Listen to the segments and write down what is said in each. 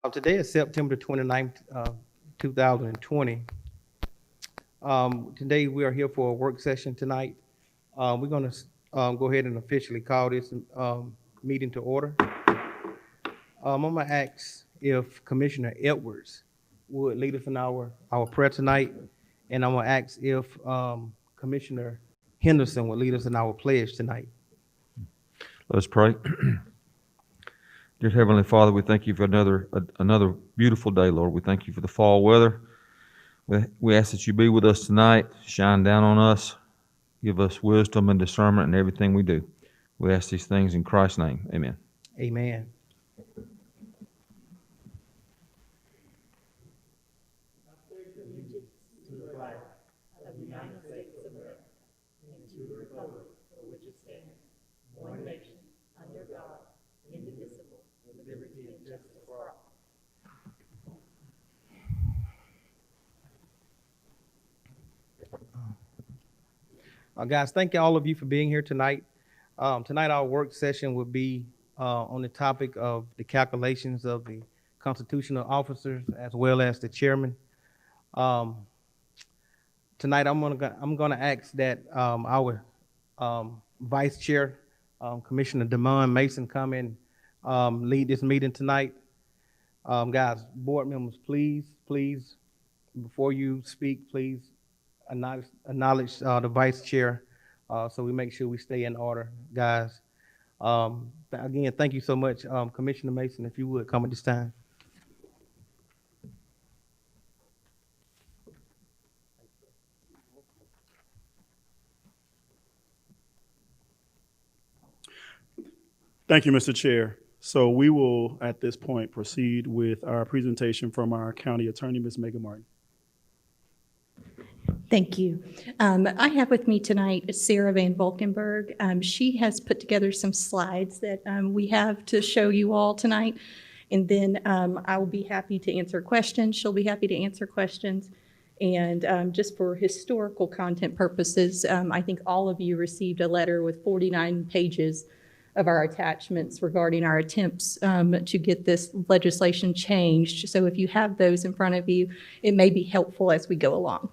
Today is September 29th, 2020. Today we are here for a work session tonight. We're going to go ahead and officially call this meeting to order. I'm going to ask if Commissioner Edwards would lead us in our prayer tonight, and I'm going to ask if Commissioner Henderson would lead us in our pledge tonight. Let us pray. Dear Heavenly Father, we thank you for another beautiful day, Lord. We thank you for the fall weather. We ask that you be with us tonight, shine down on us, give us wisdom and discernment in everything we do. We ask these things in Christ's name. Amen. Amen. Guys, thank you all of you for being here tonight. Tonight our work session will be on the topic of the calculations of the constitutional officers as well as the chairman. Tonight I'm gonna ask that our vice chair, Commissioner Damon Mason, come and lead this meeting tonight. Guys, board members, please, before you speak, please acknowledge the vice chair, so we make sure we stay in order, guys. Again, thank you so much. Commissioner Mason, if you would come at this time. Thank you, Mr. Chair. So we will, at this point, proceed with our presentation from our county attorney, Ms. Megan Martin. Thank you. I have with me tonight Sarah Van Valkenburg. She has put together some slides that we have to show you all tonight. And then I will be happy to answer questions. She'll be happy to answer questions. And just for historical content purposes, I think all of you received a letter with 49 pages of our attachments regarding our attempts to get this legislation changed. So if you have those in front of you, it may be helpful as we go along.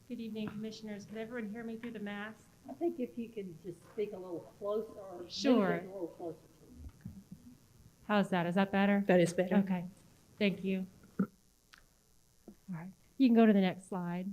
Good evening, Commissioners. Could everyone hear me through the mask? I think if you could just speak a little closer. Or Sure. a little closer. How's that? Is that better? That is better. Okay. Thank you. All right. You can go to the next slide.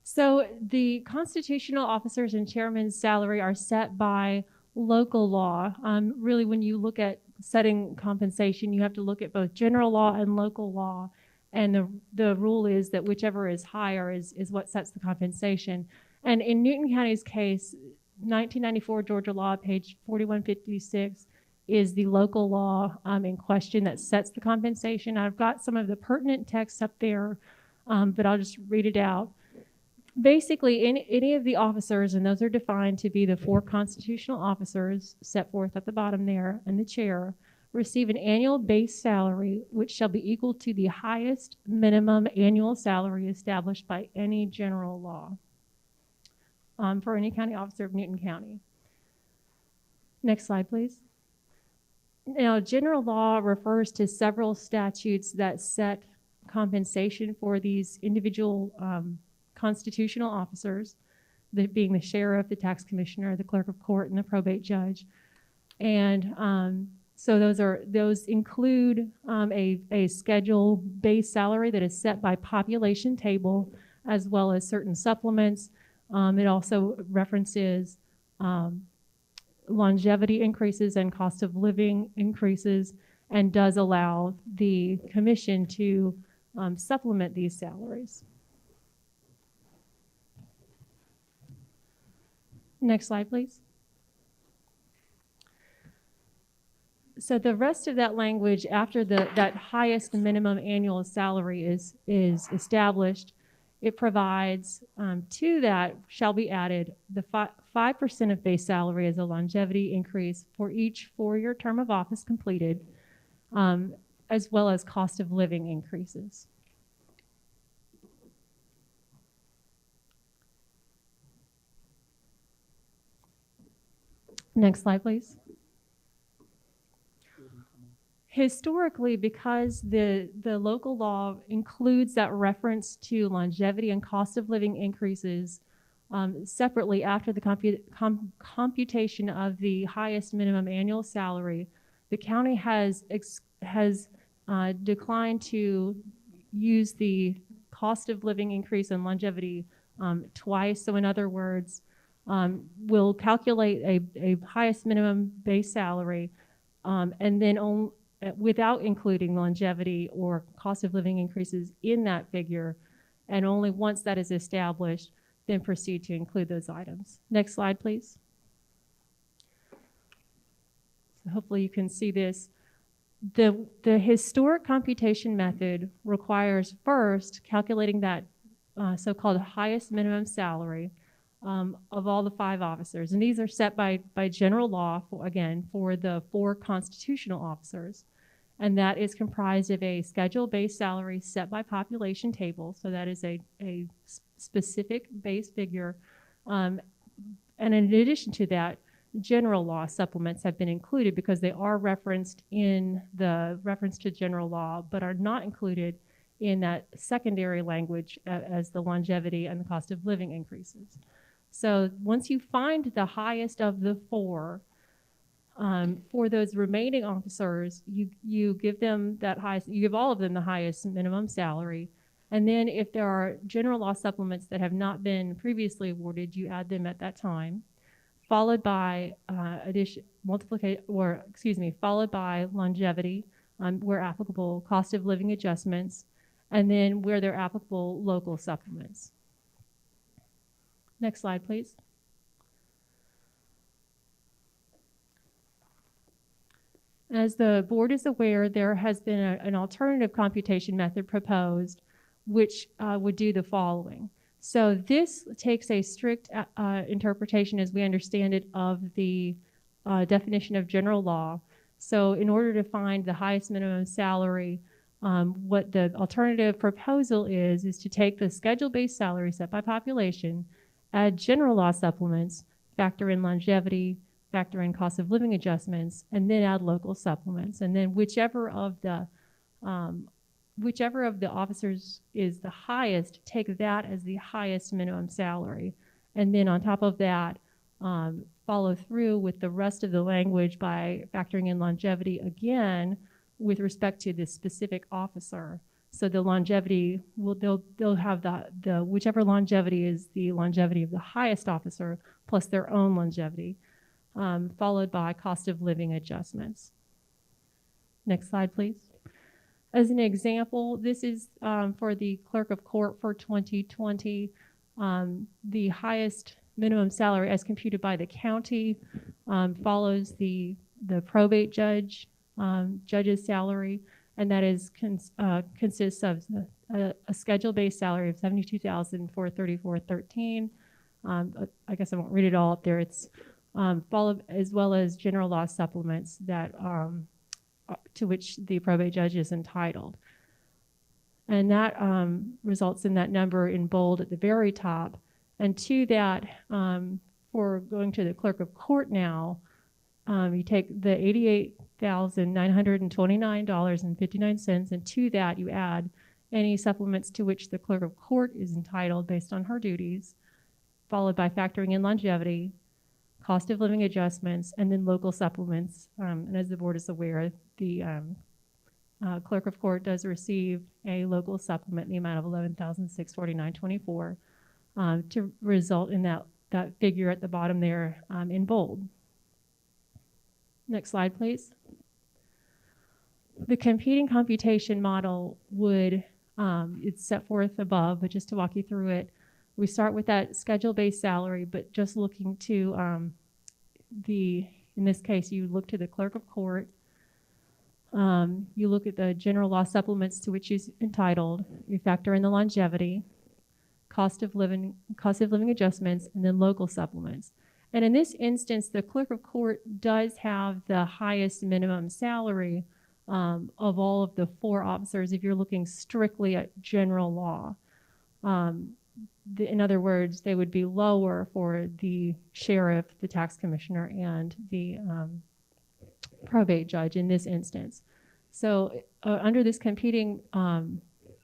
So the constitutional officers and chairman's salary are set by local law. Really, when you look at setting compensation, you have to look at both general law and local law. And the rule is that whichever is higher is what sets the compensation. And in Newton County's case, 1994 Georgia law, page 4156, is the local law in question that sets the compensation. I've got some of the pertinent text up there, but I'll just read it out. Basically, any of the officers, and those are defined to be the 4 constitutional officers set forth at the bottom there, and the chair, receive an annual base salary which shall be equal to the highest minimum annual salary established by any general law for any county officer of Newton County. Next slide, please. Now, general law refers to several statutes that set compensation for these individual constitutional officers, being the sheriff, the tax commissioner, the clerk of court, and the probate judge. And so those include a schedule base salary that is set by population table, as well as certain supplements. It also references longevity increases and cost of living increases, and does allow the commission to supplement these salaries. Next slide, please. So the rest of that language, after that highest minimum annual salary is established, it provides to that shall be added the 5% of base salary as a longevity increase for each 4-year term of office completed, as well as cost of living increases. Next slide, please. Historically, because the local law includes that reference to longevity and cost of living increases separately after the computation of the highest minimum annual salary, the county has declined to use the cost of living increase and longevity twice. So in other words, we'll calculate a highest minimum base salary and then without including longevity or cost of living increases in that figure, and only once that is established, then proceed to include those items. Next slide, please. So hopefully you can see this. The historic computation method requires first calculating that so-called highest minimum salary of all the 5 officers. And these are set by general law, for the 4 constitutional officers. And that is comprised of a schedule-based salary set by population table. So that is a specific base figure. And in addition to that, general law supplements have been included because they are referenced in the reference to general law, but are not included in that secondary language as the longevity and the cost of living increases. So once you find the highest of the 4, for those remaining officers, you give them that highest, you give all of them the highest minimum salary. And then if there are general law supplements that have not been previously awarded, you add them at that time, followed by followed by longevity, where applicable, cost of living adjustments, and then where they're applicable, local supplements. Next slide, please. As the board is aware, there has been an alternative computation method proposed, which would do the following. So this takes a strict interpretation, as we understand it, of the definition of general law. So in order to find the highest minimum salary, what the alternative proposal is to take the schedule-based salary set by population, add general law supplements, factor in longevity, factor in cost of living adjustments, and then add local supplements. And then whichever of the officers is the highest, take that as the highest minimum salary. And then on top of that, follow through with the rest of the language by factoring in longevity again with respect to the specific officer. So the longevity, they'll have the whichever longevity is the longevity of the highest officer plus their own longevity, followed by cost of living adjustments. Next slide, please. As an example, this is for the clerk of court for 2020. The highest minimum salary as computed by the county follows the probate judge's salary, and that is consists of a schedule-based salary of $72,434.13. I guess I won't read it all up there. It's followed as well as general law supplements that to which the probate judge is entitled. And that results in that number in bold at the very top. And to that, for going to the clerk of court now, you take the $88,929.59, and to that you add any supplements to which the clerk of court is entitled based on her duties, followed by factoring in longevity, cost of living adjustments, and then local supplements. And as the board is aware, the clerk of court does receive a local supplement in the amount of $11,649.24 to result in that figure at the bottom there in bold. Next slide, please. The competing computation model would, it's set forth above, but just to walk you through it, we start with that schedule-based salary, but just looking to in this case, you look to the clerk of court, you look at the general law supplements to which she's entitled, you factor in the longevity, cost of living adjustments, and then local supplements. And in this instance, the clerk of court does have the highest minimum salary of all of the 4 officers if you're looking strictly at general law. in other words, they would be lower for the sheriff, the tax commissioner, and the probate judge in this instance. So under this competing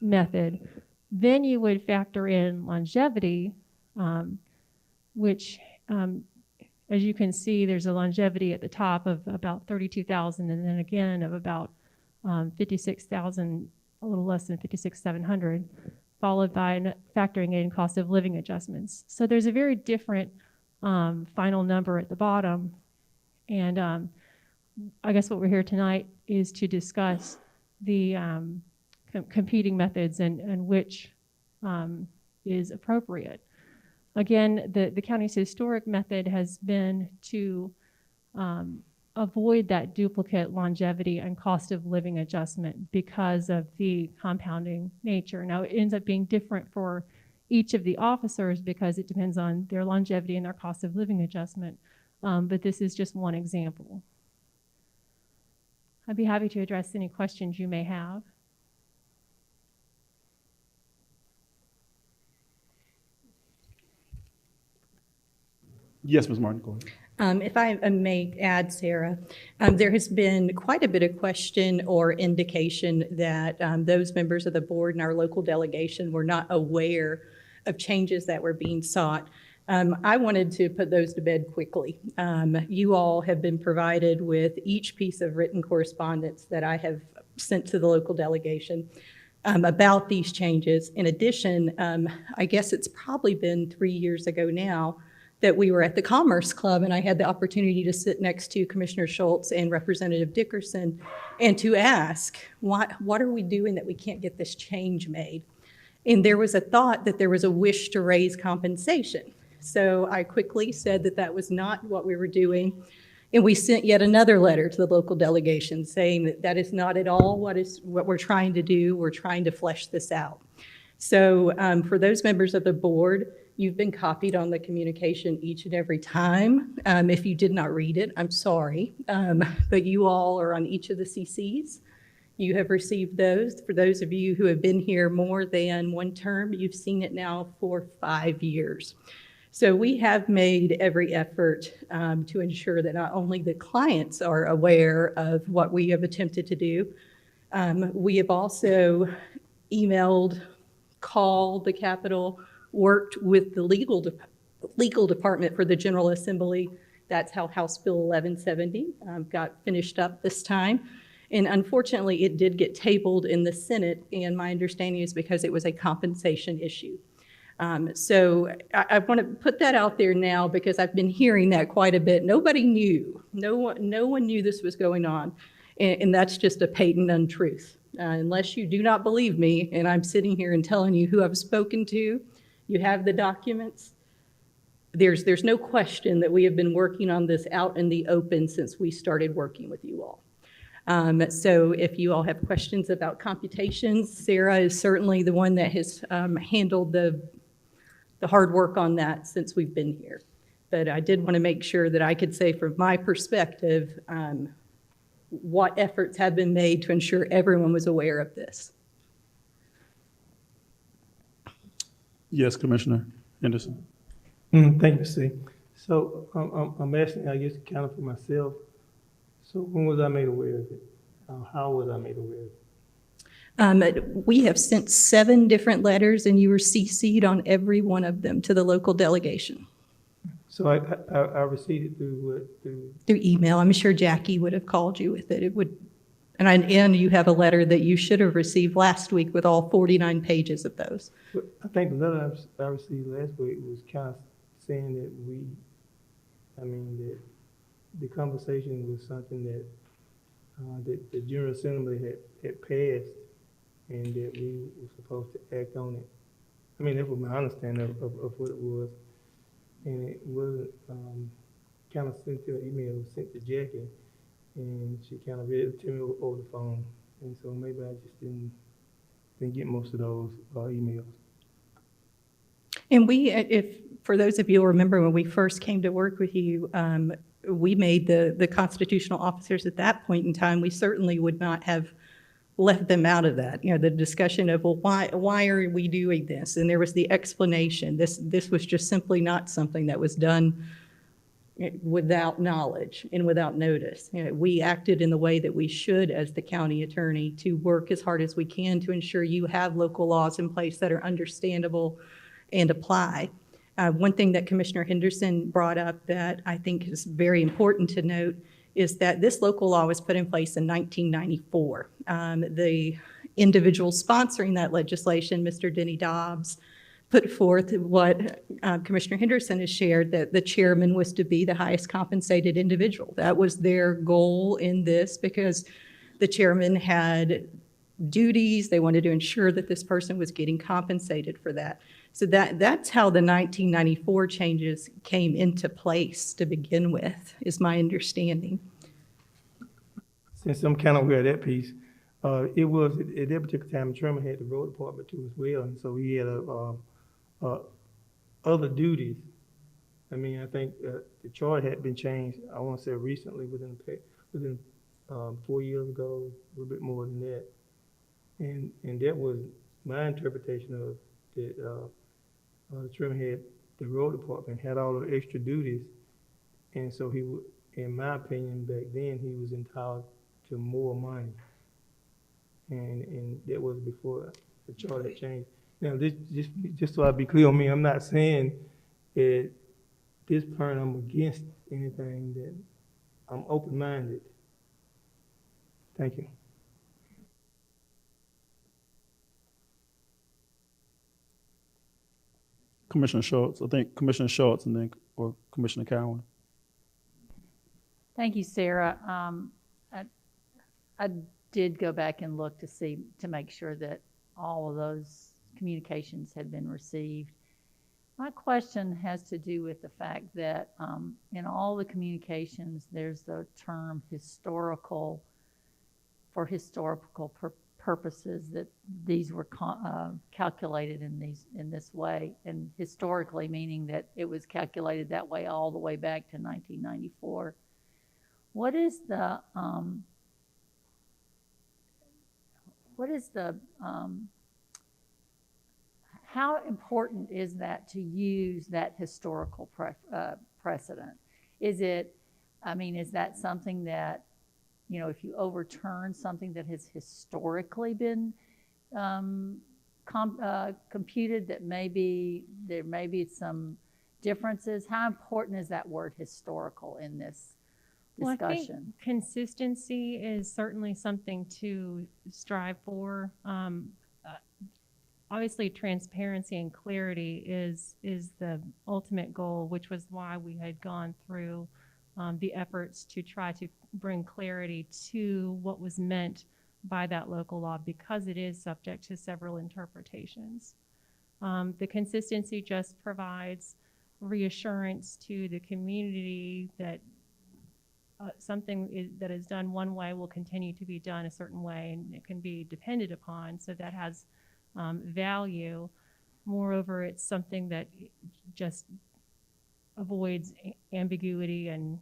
method, then you would factor in longevity, which, as you can see, there's a longevity at the top of about 32,000, and then again of about 56,000, a little less than 56,700, followed by factoring in cost of living adjustments. So there's a very different final number at the bottom, and I guess what we're here tonight is to discuss the competing methods and which is appropriate. Again, the county's historic method has been to avoid that duplicate longevity and cost of living adjustment because of the compounding nature. Now, it ends up being different for each of the officers because it depends on their longevity and their cost of living adjustment, but this is just one example. I'd be happy to address any questions you may have. Yes, Ms. Martin, go ahead. If I may add, Sarah, there has been quite a bit of question or indication that those members of the board and our local delegation were not aware of changes that were being sought. I wanted to put those to bed quickly. You all have been provided with each piece of written correspondence that I have sent to the local delegation about these changes. In addition, I guess it's probably been 3 years ago now that we were at the Commerce Club, and I had the opportunity to sit next to Commissioner Schultz and Representative Dickerson and to ask, what are we doing that we can't get this change made? And there was a thought that there was a wish to raise compensation. So I quickly said that that was not what we were doing. And we sent yet another letter to the local delegation saying that that is not at all what we're trying to do. We're trying to flesh this out. So for those members of the board, you've been copied on the communication each and every time. If you did not read it, I'm sorry. But you all are on each of the CCs. You have received those. For those of you who have been here more than one term, you've seen it now for 5 years. So we have made every effort to ensure that not only the clients are aware of what we have attempted to do, we have also emailed, called the Capitol, worked with the legal department for the General Assembly. That's how House Bill 1170 got finished up this time. And unfortunately, it did get tabled in the Senate, and my understanding is because it was a compensation issue. So I want to put that out there now because I've been hearing that quite a bit. Nobody knew. No one knew this was going on, and that's just a patent untruth. Unless you do not believe me, and I'm sitting here and telling you who I've spoken to, you have the documents. There's no question that we have been working on this out in the open since we started working with you all. So if you all have questions about computations, Sarah is certainly the one that has handled the hard work on that since we've been here. But I did want to make sure that I could say from my perspective what efforts have been made to ensure everyone was aware of this. Yes, Commissioner Henderson. Thank you, Ms. C. So I'm asking, I guess, kind of for myself. So when was I made aware of it? How was I made aware of it? We have sent 7 different letters, and you were CC'd on every one of them to the local delegation. So I received it through what? Through email. I'm sure Jackie would have called you with it. It would, and you have a letter that you should have received last week with all 49 pages of those. I think the letter I received last week was kind of saying that that the conversation was something that the General Assembly had passed, and that we were supposed to act on it. I mean, that was my understanding of what it was. And it wasn't kind of sent to an email, it was sent to Jackie, and she kind of read it to me over the phone. And so maybe I just didn't get most of those emails. And for those of you who remember when we first came to work with you, we made the constitutional officers at that point in time, we certainly would not have left them out of that. The discussion of, well, why are we doing this? And there was the explanation. This was just simply not something that was done without knowledge and without notice. We acted in the way that we should as the county attorney to work as hard as we can to ensure you have local laws in place that are understandable and apply. One thing that Commissioner Henderson brought up that I think is very important to note is that this local law was put in place in 1994. The individual sponsoring that legislation, Mr. Denny Dobbs, put forth what Commissioner Henderson has shared, that the chairman was to be the highest compensated individual. That was their goal in this because the chairman had duties. They wanted to ensure that this person was getting compensated for that. So that's how the 1994 changes came into place to begin with, is my understanding. Since I'm kind of aware of that piece, it was at that particular time, the chairman had the road department too as well, and so he had other duties. I mean, I think the chart had been changed, I want to say recently, within 4 years ago, a little bit more than that. And that was my interpretation of that. The chairman had the road department, had all the extra duties, and so he would, in my opinion, back then he was entitled to more money, and that was before the chart had changed. Now, this just so I be clear on me, I'm not saying at this point I'm against anything. That I'm open-minded. Thank you. Commissioner Schultz, I think Commissioner Schultz and then, or Commissioner Cowan. Thank you, Sarah. I did go back and look to make sure that all of those communications had been received. My question has to do with the fact that in all the communications, there's the term historical, for historical purposes, that these were calculated in this way, and historically meaning that it was calculated that way all the way back to 1994. What is the how important is that to use that historical precedent? Is that something that, if you overturn something that has historically been computed, that maybe there may be some differences? How important is that word historical in this discussion? Well, I think consistency is certainly something to strive for. Obviously, transparency and clarity is the ultimate goal, which was why we had gone through the efforts to try to bring clarity to what was meant by that local law, because it is subject to several interpretations. The consistency just provides reassurance to the community that something that is done one way will continue to be done a certain way, and it can be depended upon, so that has value. Moreover, it's something that just avoids ambiguity and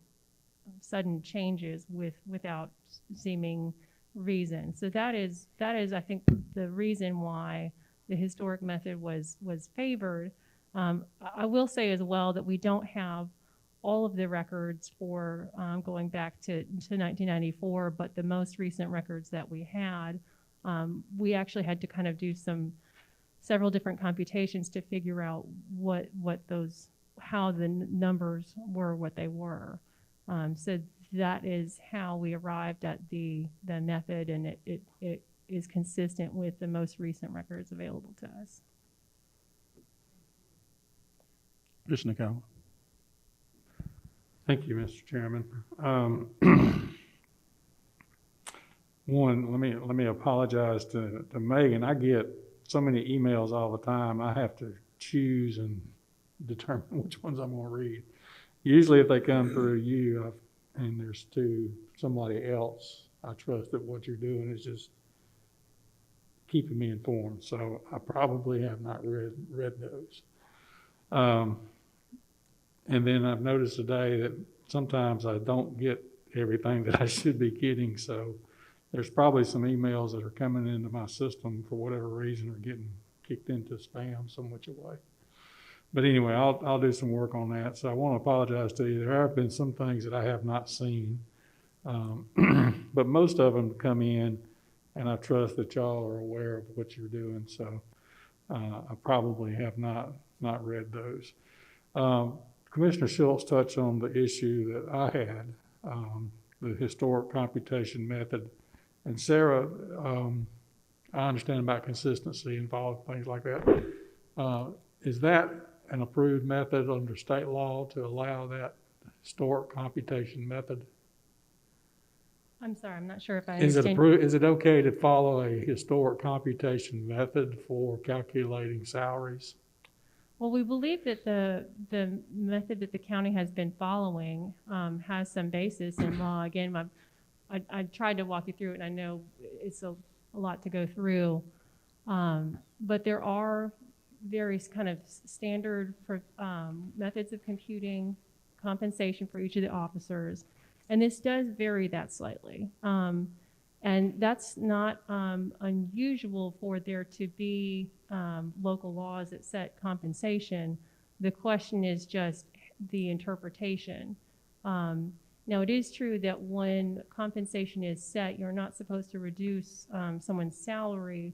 sudden changes without seeming reason. So that is, I think, the reason why the historic method was favored. I will say as well that we don't have all of the records for going back to 1994, but the most recent records that we had, we actually had to kind of do several different computations to figure out how the numbers were what they were. So that is how we arrived at the method, and it is consistent with the most recent records available to us. Commissioner Cowan. Thank you, Mr. Chairman. One, let me apologize to Megan. I get so many emails all the time. I have to choose and determine which ones I'm going to read. Usually, if they come through you and there's to somebody else, I trust that what you're doing is just keeping me informed. So I probably have not read those. And then I've noticed today that sometimes I don't get everything that I should be getting. So there's probably some emails that are coming into my system for whatever reason are getting kicked into spam some which way. But anyway, I'll do some work on that. So I want to apologize to you. There have been some things that I have not seen, but most of them come in, and I trust that y'all are aware of what you're doing. So I probably have not read those. Commissioner Schultz touched on the issue that I had, the historic computation method. And Sarah, I understand about consistency involved, things like that. Is that an approved method under state law to allow that historic computation method? I'm sorry, I'm not sure if I Is it understand. is it okay to follow a historic computation method for calculating salaries? Well, we believe that the method that the county has been following has some basis in law. Again, I tried to walk you through it, and I know it's a lot to go through, but there are various kind of standard methods of computing compensation for each of the officers, and this does vary that slightly. And that's not unusual for there to be local laws that set compensation. The question is just the interpretation. Now, it is true that when compensation is set, you're not supposed to reduce someone's salary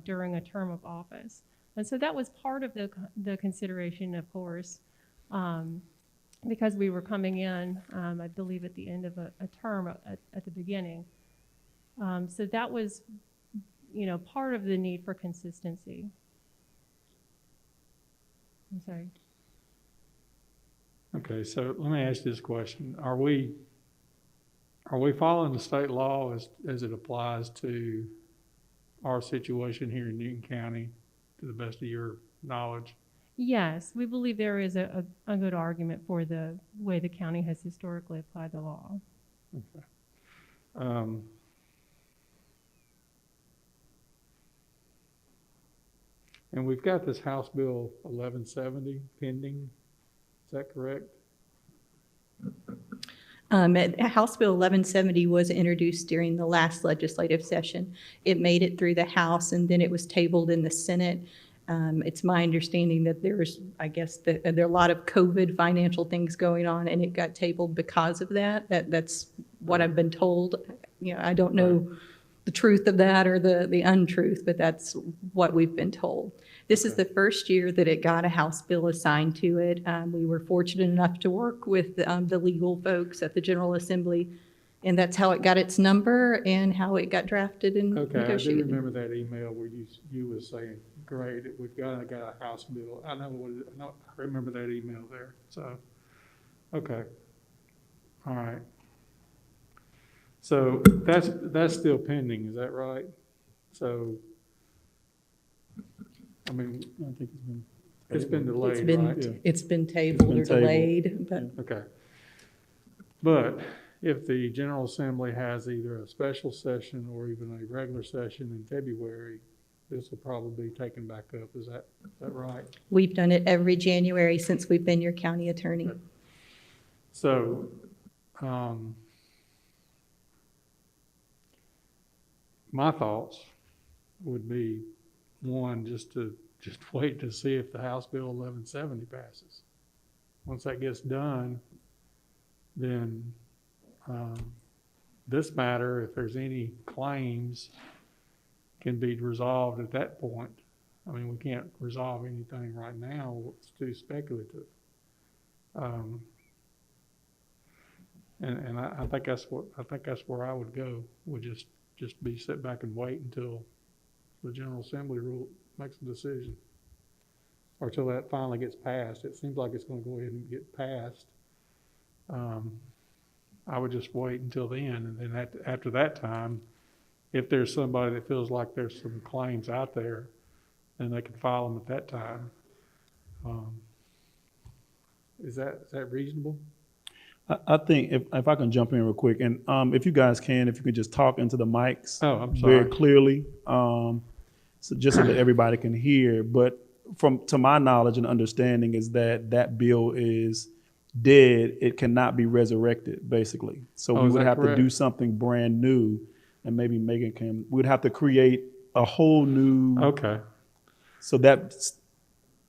during a term of office. And so that was part of the consideration, of course, because we were coming in, I believe, at the end of a term at the beginning. So that was, part of the need for consistency. I'm sorry. Okay, so let me ask you this question. Are we following the state law as it applies to our situation here in Newton County, to the best of your knowledge? Yes, we believe there is a good argument for the way the county has historically applied the law. Okay. And we've got this House Bill 1170 pending. Is that correct? House Bill 1170 was introduced during the last legislative session. It made it through the House, and then it was tabled in the Senate. It's my understanding that there are a lot of COVID financial things going on, and it got tabled because of that. That's what I've been told. I don't know the truth of that or the untruth, but that's what we've been told. This is the first year that it got a House bill assigned to it. We were fortunate enough to work with the legal folks at the General Assembly, and that's how it got its number and how it got drafted and negotiated. Okay, I do remember that email where you were saying, great, we've got a House bill. I remember that email there. So, okay. All right. So that's still pending, is that right? So, I mean, I think it's been delayed, right? Yeah. It's been tabled or delayed. Okay. But if the General Assembly has either a special session or even a regular session in February, this will probably be taken back up. Is that right? We've done it every January since we've been your county attorney. Okay. So, my thoughts would be, one, just wait to see if the House Bill 1170 passes. Once that gets done, then this matter, if there's any claims, can be resolved at that point. I mean, we can't resolve anything right now. It's too speculative. And I think that's where I would go. Would just be sit back and wait until the General Assembly makes a decision, or till that finally gets passed. It seems like it's going to go ahead and get passed. I would just wait until then, and then after that time, if there's somebody that feels like there's some claims out there, then they can file them at that time. Is that reasonable? I think if I can jump in real quick, and if you guys if you could just talk into the mics I'm sorry. very clearly, so just so that everybody can hear. But to my knowledge and understanding is that bill is dead. It cannot be resurrected, basically. So we is would that have correct? to do something brand new and maybe Megan can, we'd have to create a whole new, Okay, so that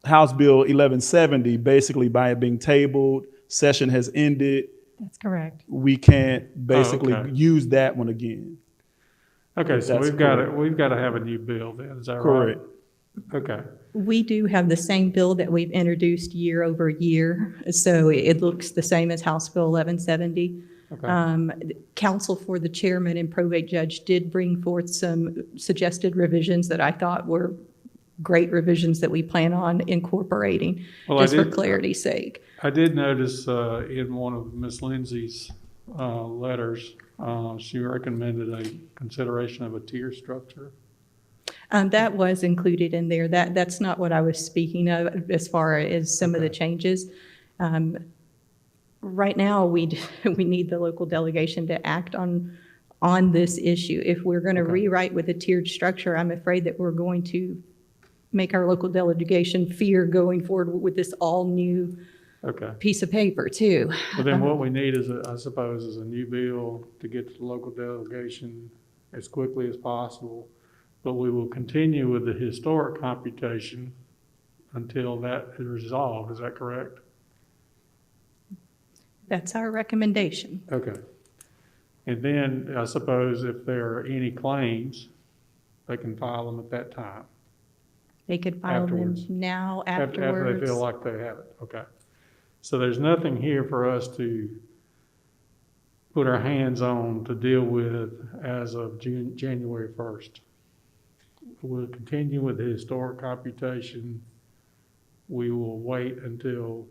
House Bill 1170, basically by it being tabled, session has ended, That's correct. we can't basically okay. use that one again. Okay, If so that's correct. we've got to have a new bill then, is that right? Correct. Okay, We do have the same bill that we've introduced year over year, so it looks the same as House Bill 1170. okay. Counsel for the chairman and probate judge did bring forth some suggested revisions that I thought were great revisions that we plan on incorporating, Well, I just for did- clarity's sake. I did notice in one of Miss Lindsey's letters, she recommended a consideration of a tier structure. That was included in there. That's not what I was speaking of as far as some of the Okay. changes. Right now, we need the local delegation to act on this issue. If we're going to Okay. rewrite with a tiered structure, I'm afraid that we're going to make our local delegation fear going forward with this all-new Okay. piece of paper, too. Well, then what we need is, I suppose, is a new bill to get to the local delegation as quickly as possible. But we will continue with the historic computation until that is resolved. Is that correct? That's our recommendation. Okay. And then I suppose if there are any claims, they can file them at that time, They could file them Afterwards. now, after they afterwards. feel like they have it. Okay. So there's nothing here for us to put our hands on to deal with as of January 1st. We'll continue with the historic computation. We will wait until,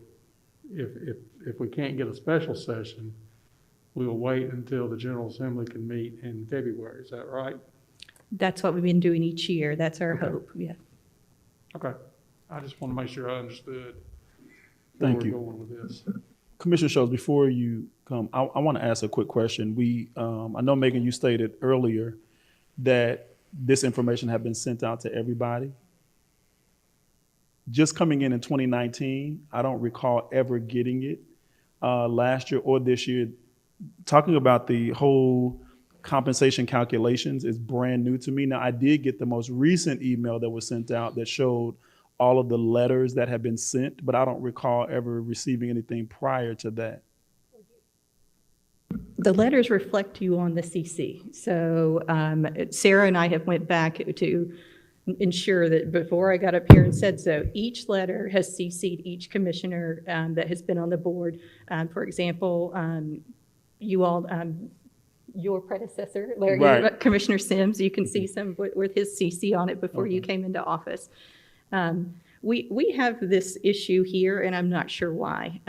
if we can't get a special session, we will wait until the General Assembly can meet in February. Is that right? That's what we've been doing each year. That's our Okay. hope, yeah. Okay. I just want to make sure I understood Thank where you. we're going with this. Commissioner Schultz, before you come, I want to ask a quick question. I know, Megan, you stated earlier that this information had been sent out to everybody. Just coming in 2019, I don't recall ever getting it last year or this year. Talking about the whole compensation calculations is brand new to me. Now, I did get the most recent email that was sent out that showed all of the letters that have been sent, but I don't recall ever receiving anything prior to that. The letters reflect you on the CC. So Sarah and I have went back to ensure that before I got up here and said so, each letter has CC'd each commissioner that has been on the board. For example, you all, your predecessor, Larry, Right. Commissioner Sims, you can see some with his CC on it before you came into office. We have this issue here, and I'm not sure why.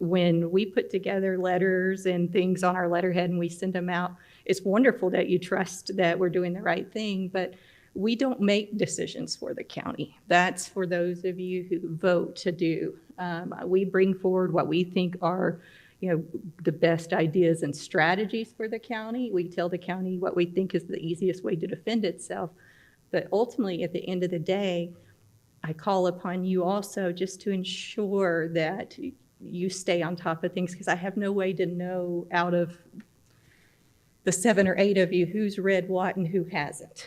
When we put together letters and things on our letterhead and we send them out, it's wonderful that you trust that we're doing the right thing, but we don't make decisions for the county. That's for those of you who vote to do. We bring forward what we think are, the best ideas and strategies for the county. We tell the county what we think is the easiest way to defend itself. But ultimately, at the end of the day, I call upon you also just to ensure that you stay on top of things, because I have no way to know out of the 7 or 8 of you who's read what and who hasn't.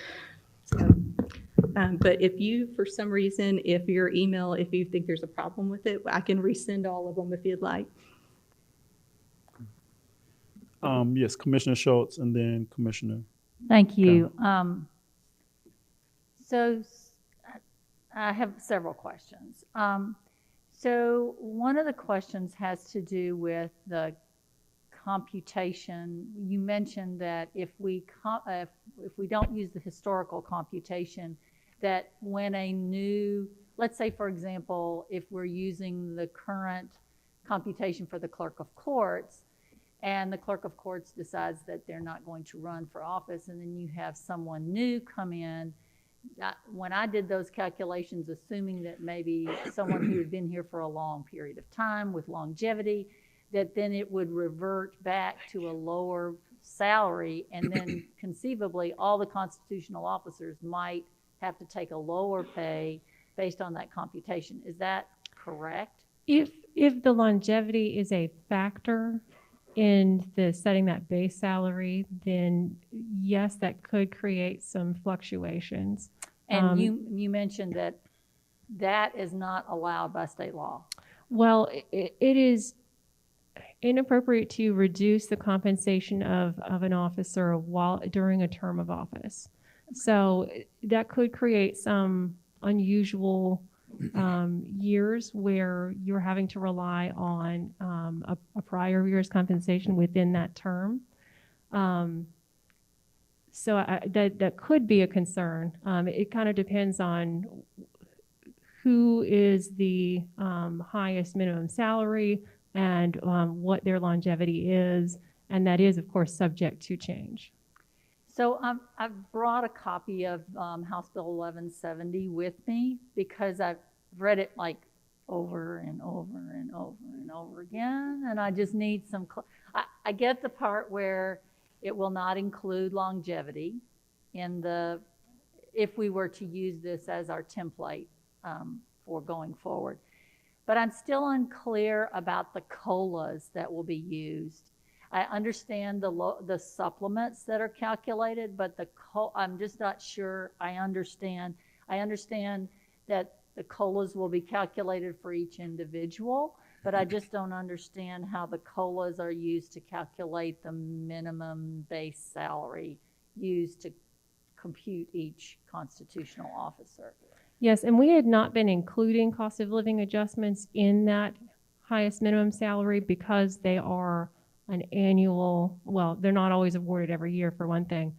So, but if you, for some reason, if your email, if you think there's a problem with it, I can resend all of them if you'd like. Yes, Commissioner Schultz and then Commissioner. Thank you. So I have several questions. So one of the questions has to do with the computation. You mentioned that if we don't use the historical computation, that when a new, let's say for example, if we're using the current computation for the clerk of courts, and the clerk of courts decides that they're not going to run for office, and then you have someone new come in. When I did those calculations, assuming that maybe someone who had been here for a long period of time with longevity, that then it would revert back to a lower salary, and then conceivably all the constitutional officers might have to take a lower pay based on that computation. Is that correct? If the longevity is a factor in the setting that base salary, then yes, that could create some fluctuations. And you mentioned that that is not allowed by state law. Well, it is inappropriate to reduce the compensation of an officer while during a term of office. So that could create some unusual years where you're having to rely on a prior year's compensation within that term. So that could be a concern. It kind of depends on who is the highest minimum salary and what their longevity is, and that is, of course, subject to change. So I've brought a copy of House Bill 1170 with me because I've read it like over and over and over and over again, and I just need some. I get the part where it will not include longevity in the, if we were to use this as our template for going forward. But I'm still unclear about the COLAs that will be used. I understand the supplements that are calculated, but I'm just not sure I understand. I understand that the COLAs will be calculated for each individual, but I just don't understand how the COLAs are used to calculate the minimum base salary used to compute each constitutional officer. Yes, and we had not been including cost of living adjustments in that highest minimum salary because they are an annual, well, they're not always awarded every year for one thing.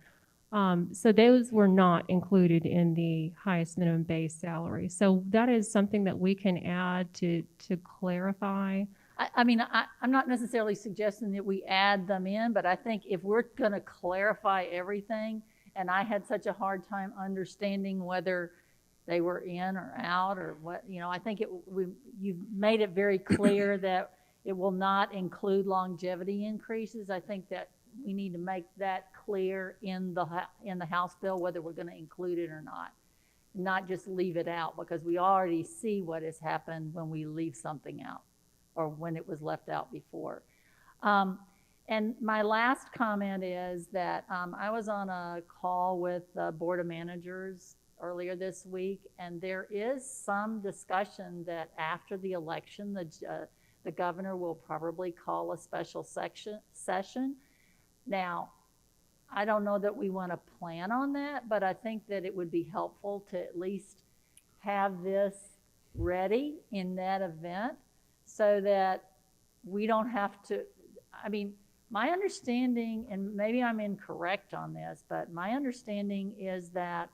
So those were not included in the highest minimum base salary. So that is something that we can add to clarify. I mean, I'm not necessarily suggesting that we add them in, but I think if we're going to clarify everything, and I had such a hard time understanding whether they were in or out or what, you know, I think you've made it very clear that it will not include longevity increases. I think that we need to make that clear in the House bill, whether we're going to include it or not just leave it out, because we already see what has happened when we leave something out or when it was left out before. And my last comment is that I was on a call with the Board of Managers earlier this week, and there is some discussion that after the election, the governor will probably call a special session. Now, I don't know that we want to plan on that, but I think that it would be helpful to at least have this ready in that event so that we don't have to, I mean, my understanding, and maybe I'm incorrect on this, but my understanding is that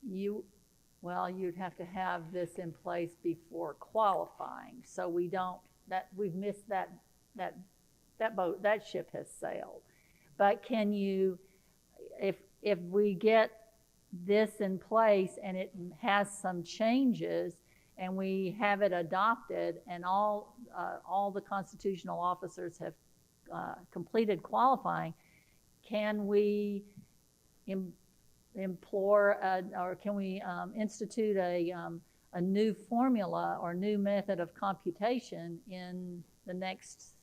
you'd have to have this in place before qualifying. So we've missed that boat, that ship has sailed. But can you, if we get this in place and it has some changes and we have it adopted and all the constitutional officers have completed qualifying, can we implore or can we institute a new formula or new method of computation in the next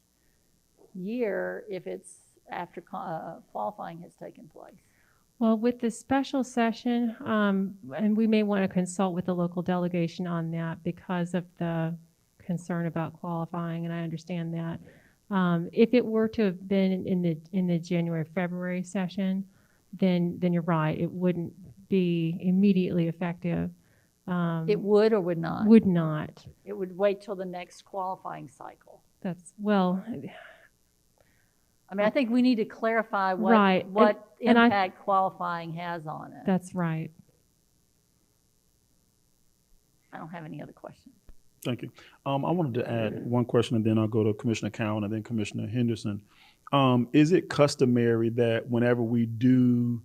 year if it's after qualifying has taken place? Well, with the special session, and we may want to consult with the local delegation on that because of the concern about qualifying, and I understand that. If it were to have been in the January-February session, then you're right, it wouldn't be immediately effective. It would or would not? Would not. It would wait till the next qualifying cycle. I mean, I think we need to clarify what impact qualifying has on it. That's right. I don't have any other questions. Thank you. I wanted to add one question, and then I'll go to Commissioner Cowan and then Commissioner Henderson. Is it customary that whenever we do,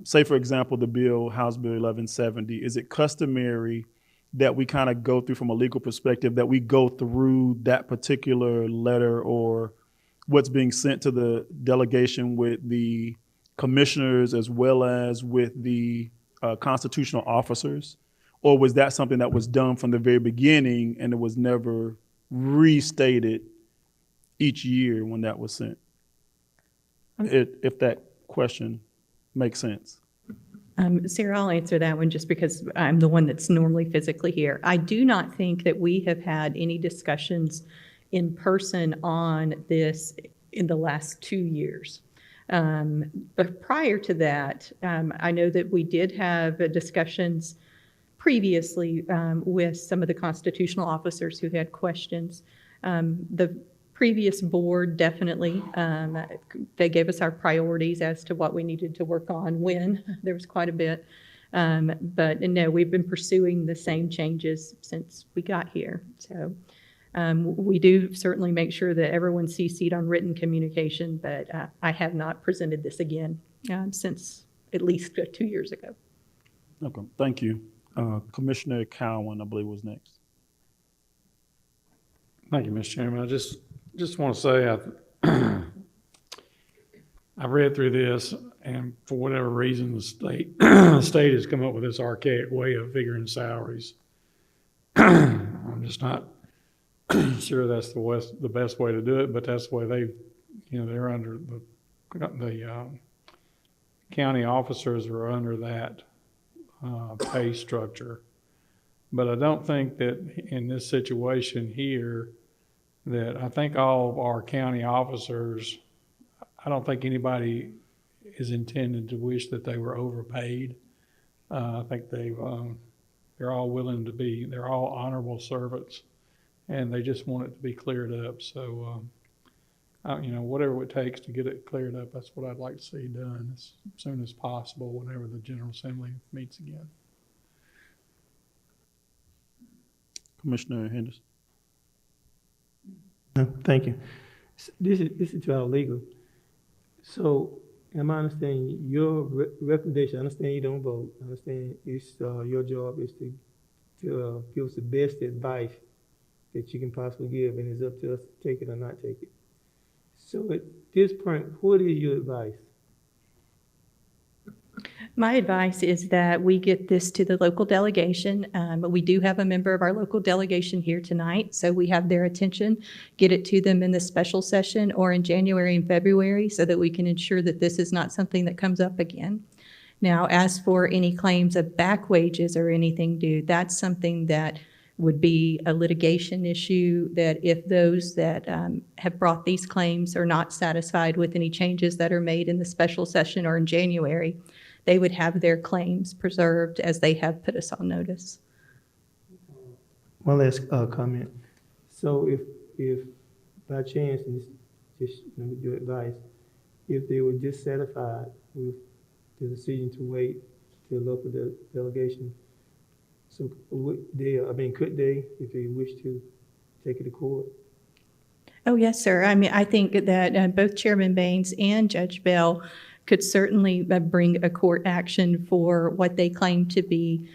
say, for example, the bill, House Bill 1170, is it customary that we kind of go through from a legal perspective, that we go through that particular letter or what's being sent to the delegation with the commissioners as well as with the constitutional officers? Or was that something that was done from the very beginning and it was never restated each year when that was sent? If that question makes sense. Sarah, I'll answer that one just because I'm the one that's normally physically here. I do not think that we have had any discussions in person on this in the last 2 years. But prior to that, I know that we did have discussions previously with some of the constitutional officers who had questions. The previous board definitely, they gave us our priorities as to what we needed to work on when. There was quite a bit. But no, we've been pursuing the same changes since we got here. So we do certainly make sure that everyone's CC'd on written communication, but I have not presented this again since at least 2 years ago. Okay, thank you. Commissioner Cowan, I believe, was next. Thank you, Mr. Chairman. I just want to say I read through this, and for whatever reason, the state has come up with this archaic way of figuring salaries. I'm just not sure that's the best way to do it, but that's the way they're under the county officers are under that pay structure. But I don't think that in this situation here, that I think all of our county officers, I don't think anybody is intended to wish that they were overpaid. I think they're all willing to be, they're all honorable servants, and they just want it to be cleared up. So, whatever it takes to get it cleared up, that's what I'd like to see done as soon as possible whenever the General Assembly meets again. Commissioner Henderson. No, thank you. This is to our legal. So, am I understanding your recommendation? I understand you don't vote. I understand it's your job is to give us the best advice that you can possibly give, and it's up to us to take it or not take it. So, at this point, what is your advice? My advice is that we get this to the local delegation. We do have a member of our local delegation here tonight, so we have their attention. Get it to them in the special session or in January and February so that we can ensure that this is not something that comes up again. Now, as for any claims of back wages or anything due, that's something that would be a litigation issue, that if those that have brought these claims are not satisfied with any changes that are made in the special session or in January, they would have their claims preserved as they have put us on notice. One last comment. So if by chance, and this just your advice, if they were dissatisfied with the decision to wait to the local delegation, so could they, if they wish to, take it to court? Oh, yes, sir. I mean, I think that both Chairman Baines and Judge Bell could certainly bring a court action for what they claim to be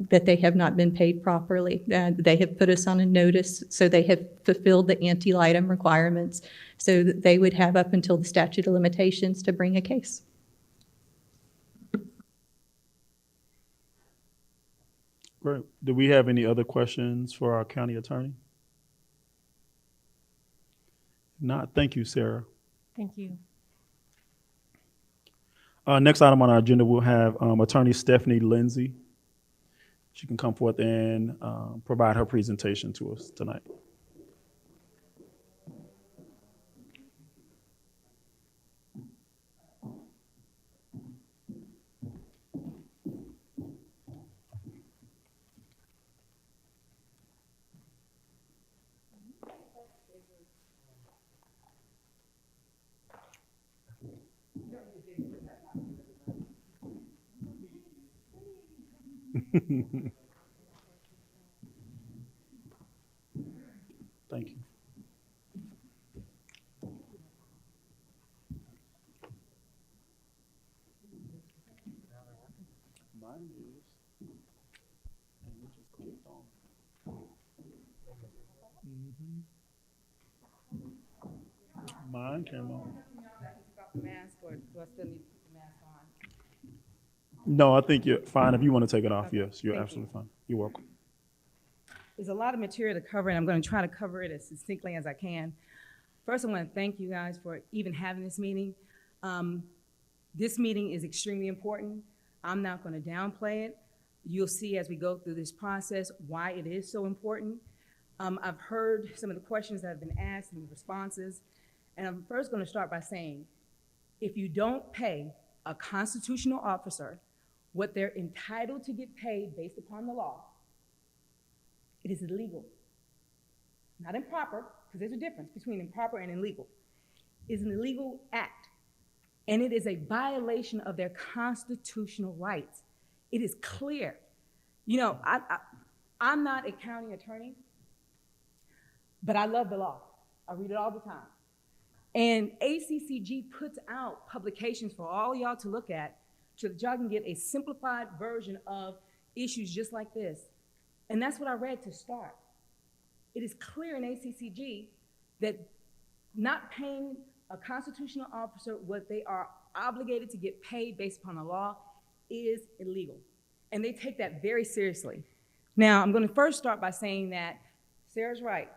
that they have not been paid properly. They have put us on a notice, so they have fulfilled the ante litem requirements, so that they would have up until the statute of limitations to bring a case. Great. Do we have any other questions for our county attorney? If not, thank you, Sarah. Thank you. Next item on our agenda, we'll have Attorney Stephanie Lindsey. She can come forth and provide her presentation to us tonight. Thank you. Mine is, and it just clicked on. Mine came on. Mask, or do I still need to put the mask on? No, I think you're fine. If you want to take it off, Okay. yes, you're Thank absolutely fine. You're welcome. There's a lot of material to cover, and I'm going to try to cover it as succinctly as I can. First, I want to thank you guys for even having this meeting. This meeting is extremely important. I'm not going to downplay it. You'll see as we go through this process why it is so important. I've heard some of the questions that have been asked and the responses, and I'm first going to start by saying, if you don't pay a constitutional officer what they're entitled to get paid based upon the law, it is illegal. Not improper, because there's a difference between improper and illegal. It is an illegal act, and it is a violation of their constitutional rights. It is clear. You know, I'm not a county attorney, but I love the law. I read it all the time. And ACCG puts out publications for all y'all to look at so that y'all can get a simplified version of issues just like this. And that's what I read to start. It is clear in ACCG that not paying a constitutional officer what they are obligated to get paid based upon the law is illegal. And they take that very seriously. Now, I'm going to first start by saying that Sarah's right.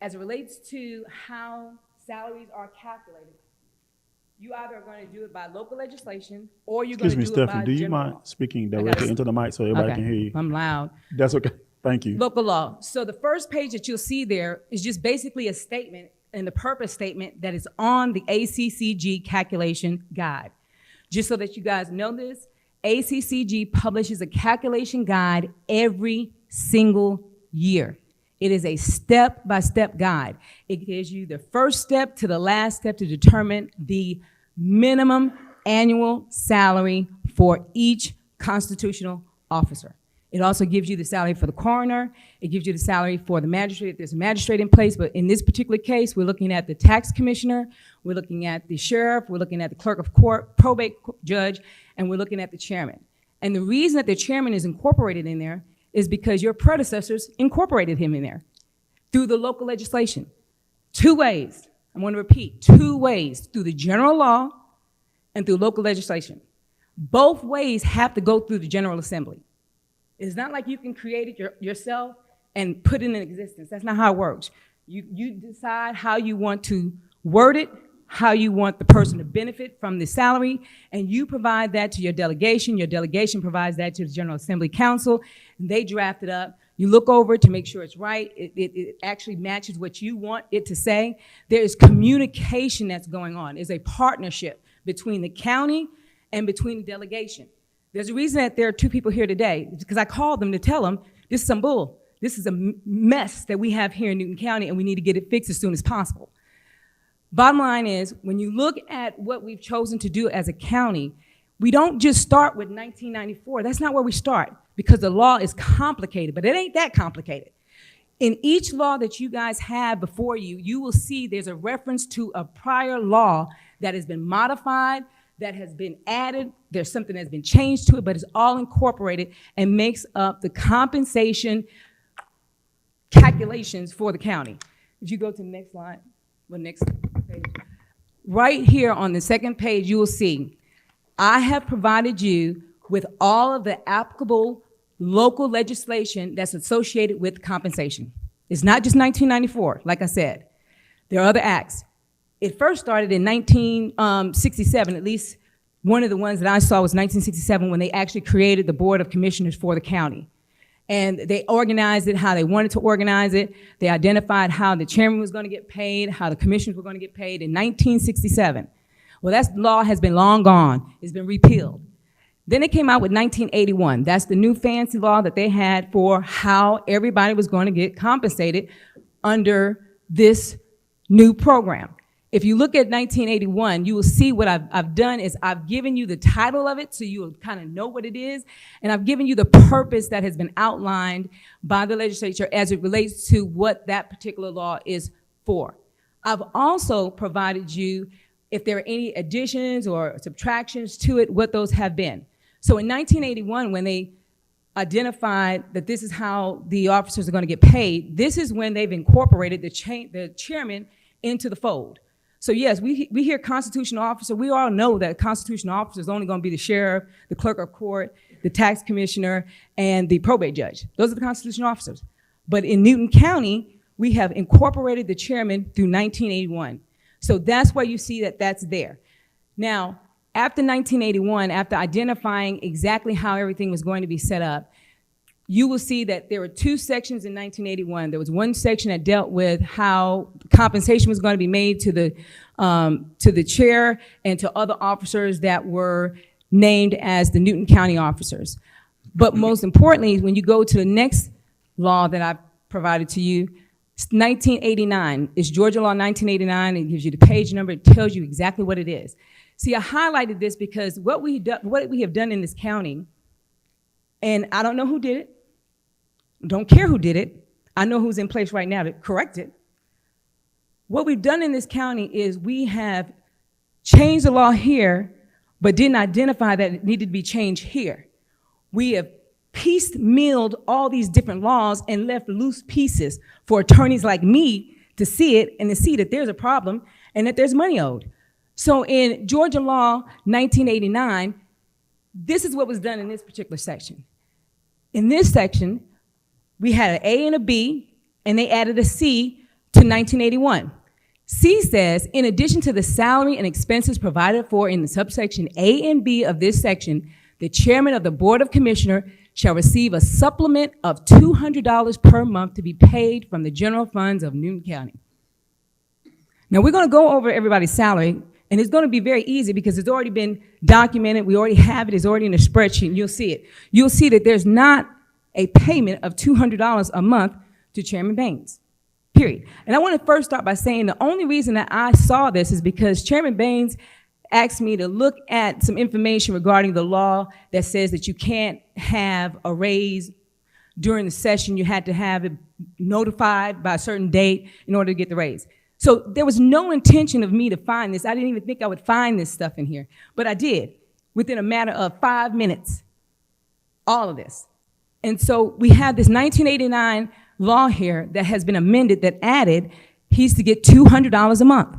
As it relates to how salaries are calculated, you either are going to do it by local legislation or you're going to do it by Stephanie, do you mind speaking directly into the mic so everybody can hear you? I'm loud. That's okay. Thank you. Local law. So the first page that you'll see there is just basically a statement and the purpose statement that is on the ACCG calculation guide. Just so that you guys know this, ACCG publishes a calculation guide every single year. It is a step-by-step guide. It gives you the first step to the last step to determine the minimum annual salary for each constitutional officer. It also gives you the salary for the coroner. It gives you the salary for the magistrate if there's a magistrate in place. But in this particular case, we're looking at the tax commissioner, we're looking at the sheriff, we're looking at the clerk of court, probate judge, and we're looking at the chairman. And the reason that the chairman is incorporated in there is because your predecessors incorporated him in there through the local legislation. Two ways, I'm going to repeat, two ways, through the general law and through local legislation. Both ways have to go through the General Assembly. It's not like you can create it yourself and put it in existence. That's not how it works. You decide how you want to word it, how you want the person to benefit from the salary, and you provide that to your delegation. Your delegation provides that to the General Assembly Council, and they draft it up. You look over it to make sure it's right. It actually matches what you want it to say. There is communication that's going on. It's a partnership between the county and between the delegation. There's a reason that there are two people here today, because I called them to tell them this is some bull. This is a mess that we have here in Newton County, and we need to get it fixed as soon as possible. Bottom line is, when you look at what we've chosen to do as a county, we don't just start with 1994. That's not where we start, because the law is complicated, but it ain't that complicated. In each law that you guys have before you, you will see there's a reference to a prior law that has been modified, that has been added, there's something that's been changed to it, but it's all incorporated and makes up the compensation calculations for the county. If you go to the next slide, well, next page. Right here on the second page, you will see, I have provided you with all of the applicable local legislation that's associated with compensation. It's not just 1994, like I said. There are other acts. It first started in 1967, at least one of the ones that I saw was 1967, when they actually created the Board of Commissioners for the county. And they organized it how they wanted to organize it. They identified how the chairman was going to get paid, how the commissioners were going to get paid in 1967. Well, that law has been long gone. It's been repealed. Then it came out with 1981. That's the new fancy law that they had for how everybody was going to get compensated under this new program. If you look at 1981, you will see what I've done is I've given you the title of it so you'll kind of know what it is, and I've given you the purpose that has been outlined by the legislature as it relates to what that particular law is for. I've also provided you, if there are any additions or subtractions to it, what those have been. So in 1981, when they identified that this is how the officers are going to get paid, this is when they've incorporated the chairman into the fold. So yes, we hear constitutional officer. We all know that a constitutional officer is only going to be the sheriff, the clerk of court, the tax commissioner, and the probate judge. Those are the constitutional officers. But in Newton County, we have incorporated the chairman through 1981. So that's why you see that that's there. Now, after 1981, after identifying exactly how everything was going to be set up, you will see that there were two sections in 1981. There was one section that dealt with how compensation was going to be made to the chair and to other officers that were named as the Newton County officers. But most importantly, when you go to the next law that I provided to you, 1989. It's Georgia Law 1989. It gives you the page number. It tells you exactly what it is. See, I highlighted this because what we have done in this county, and I don't know who did it, don't care who did it, I know who's in place right now to correct it. What we've done in this county is we have changed the law here, but didn't identify that it needed to be changed here. We have piecemealed all these different laws and left loose pieces for attorneys like me to see it and to see that there's a problem and that there's money owed. So in Georgia Law 1989, this is what was done in this particular section. In this section, we had an A and a B, and they added a C to 1981. C says, in addition to the salary and expenses provided for in the subsection A and B of this section, the chairman of the Board of Commissioners shall receive a supplement of $200 per month to be paid from the general funds of Newton County. Now, we're going to go over everybody's salary, and it's going to be very easy because it's already been documented. We already have it. It's already in the spreadsheet, and you'll see it. You'll see that there's not a payment of $200 a month to Chairman Baines, period. And I want to first start by saying the only reason that I saw this is because Chairman Baines asked me to look at some information regarding the law that says that you can't have a raise during the session. You had to have it notified by a certain date in order to get the raise. So there was no intention of me to find this. I didn't even think I would find this stuff in here, but I did within a matter of 5 minutes, all of this. And so we have this 1989 law here that has been amended that added he's to get $200 a month.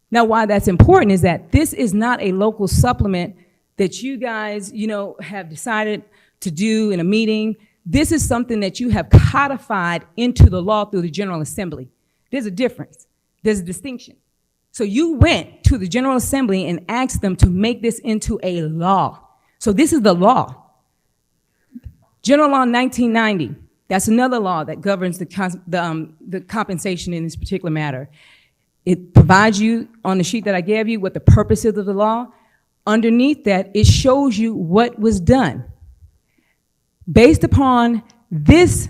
Now, why that's important is that this is not a local supplement that you guys, have decided to do in a meeting. This is something that you have codified into the law through the General Assembly. There's a difference. There's a distinction. So you went to the General Assembly and asked them to make this into a law. So this is the law. General Law 1990, that's another law that governs the compensation in this particular matter. It provides you on the sheet that I gave you what the purpose is of the law. Underneath that, it shows you what was done. Based upon this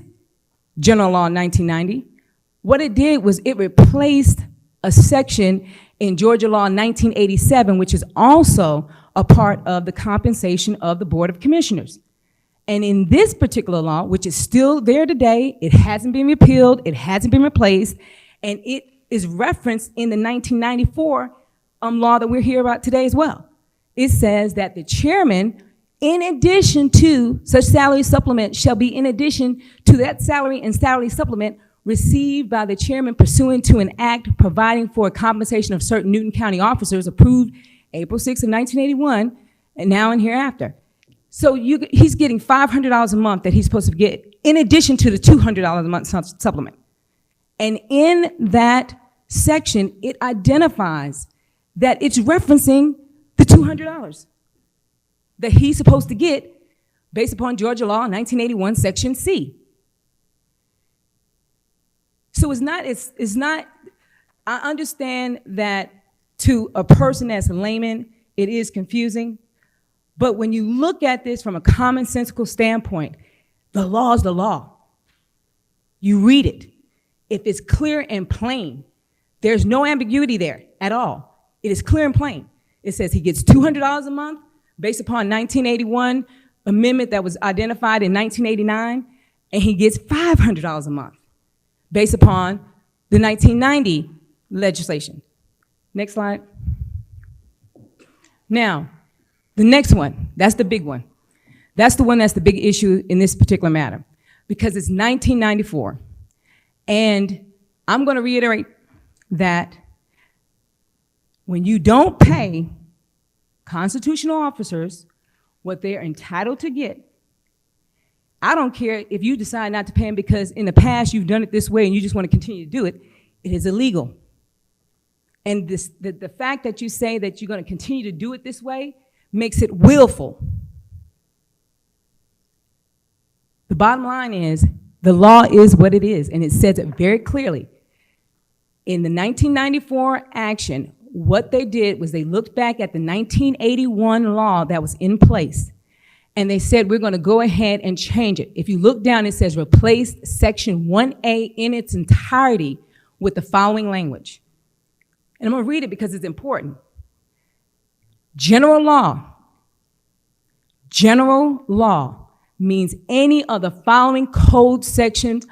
General Law 1990, what it did was it replaced a section in Georgia Law 1987, which is also a part of the compensation of the Board of Commissioners. And in this particular law, which is still there today, it hasn't been repealed, it hasn't been replaced, and it is referenced in the 1994 law that we're here about today as well. It says that the chairman, in addition to such salary supplement, shall be in addition to that salary and salary supplement received by the chairman pursuant to an act providing for a compensation of certain Newton County officers approved April 6 of 1981 and now and hereafter. So he's getting $500 a month that he's supposed to get in addition to the $200 a month supplement. And in that section, it identifies that it's referencing the $200 that he's supposed to get based upon Georgia Law 1981, Section C. So it's not, I understand that to a person that's a layman, it is confusing. But when you look at this from a commonsensical standpoint, the law is the law. You read it. If it's clear and plain, there's no ambiguity there at all. It is clear and plain. It says he gets $200 a month based upon 1981 amendment that was identified in 1989, and he gets $500 a month based upon the 1990 legislation. Next slide. Now, the next one, that's the big one. That's the one that's the big issue in this particular matter because it's 1994. And I'm going to reiterate that when you don't pay constitutional officers what they're entitled to get, I don't care if you decide not to pay them because in the past you've done it this way and you just want to continue to do it. It is illegal. And the fact that you say that you're going to continue to do it this way makes it willful. The bottom line is the law is what it is, and it says it very clearly. In the 1994 action, what they did was they looked back at the 1981 law that was in place, and they said, we're going to go ahead and change it. If you look down, it says replace Section 1A in its entirety with the following language. And I'm going to read it because it's important. General law means any of the following code sections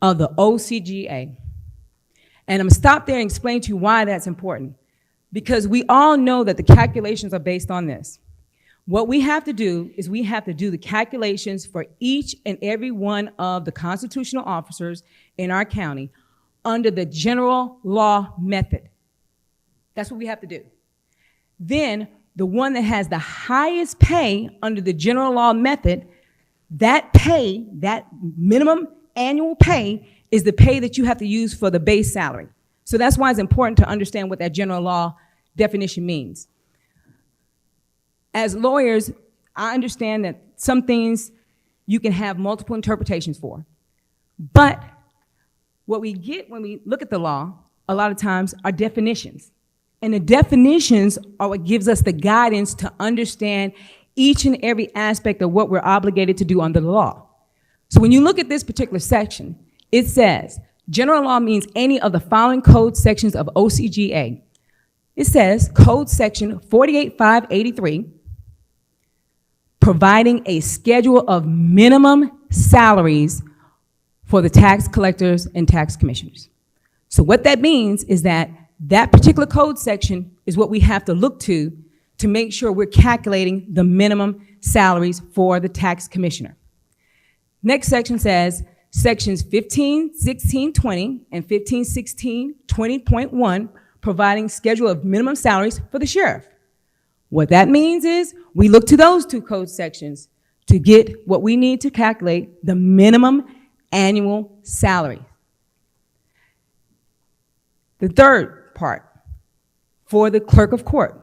of the OCGA. And I'm going to stop there and explain to you why that's important. Because we all know that the calculations are based on this. What we have to do is we have to do the calculations for each and every one of the constitutional officers in our county under the general law method. That's what we have to do. Then the one that has the highest pay under the general law method, that pay, that minimum annual pay, is the pay that you have to use for the base salary. So that's why it's important to understand what that general law definition means. As lawyers, I understand that some things you can have multiple interpretations for. But what we get when we look at the law, a lot of times, are definitions. And the definitions are what gives us the guidance to understand each and every aspect of what we're obligated to do under the law. So when you look at this particular section, it says, general law means any of the following code sections of OCGA. It says, code section 48583, providing a schedule of minimum salaries for the tax collectors and tax commissioners. So what that means is that that particular code section is what we have to look to make sure we're calculating the minimum salaries for the tax commissioner. Next section says sections 15, 16, 20, and 15, 16, 20.1, providing schedule of minimum salaries for the sheriff. What that means is we look to those two code sections to get what we need to calculate the minimum annual salary. The third part, for the clerk of court,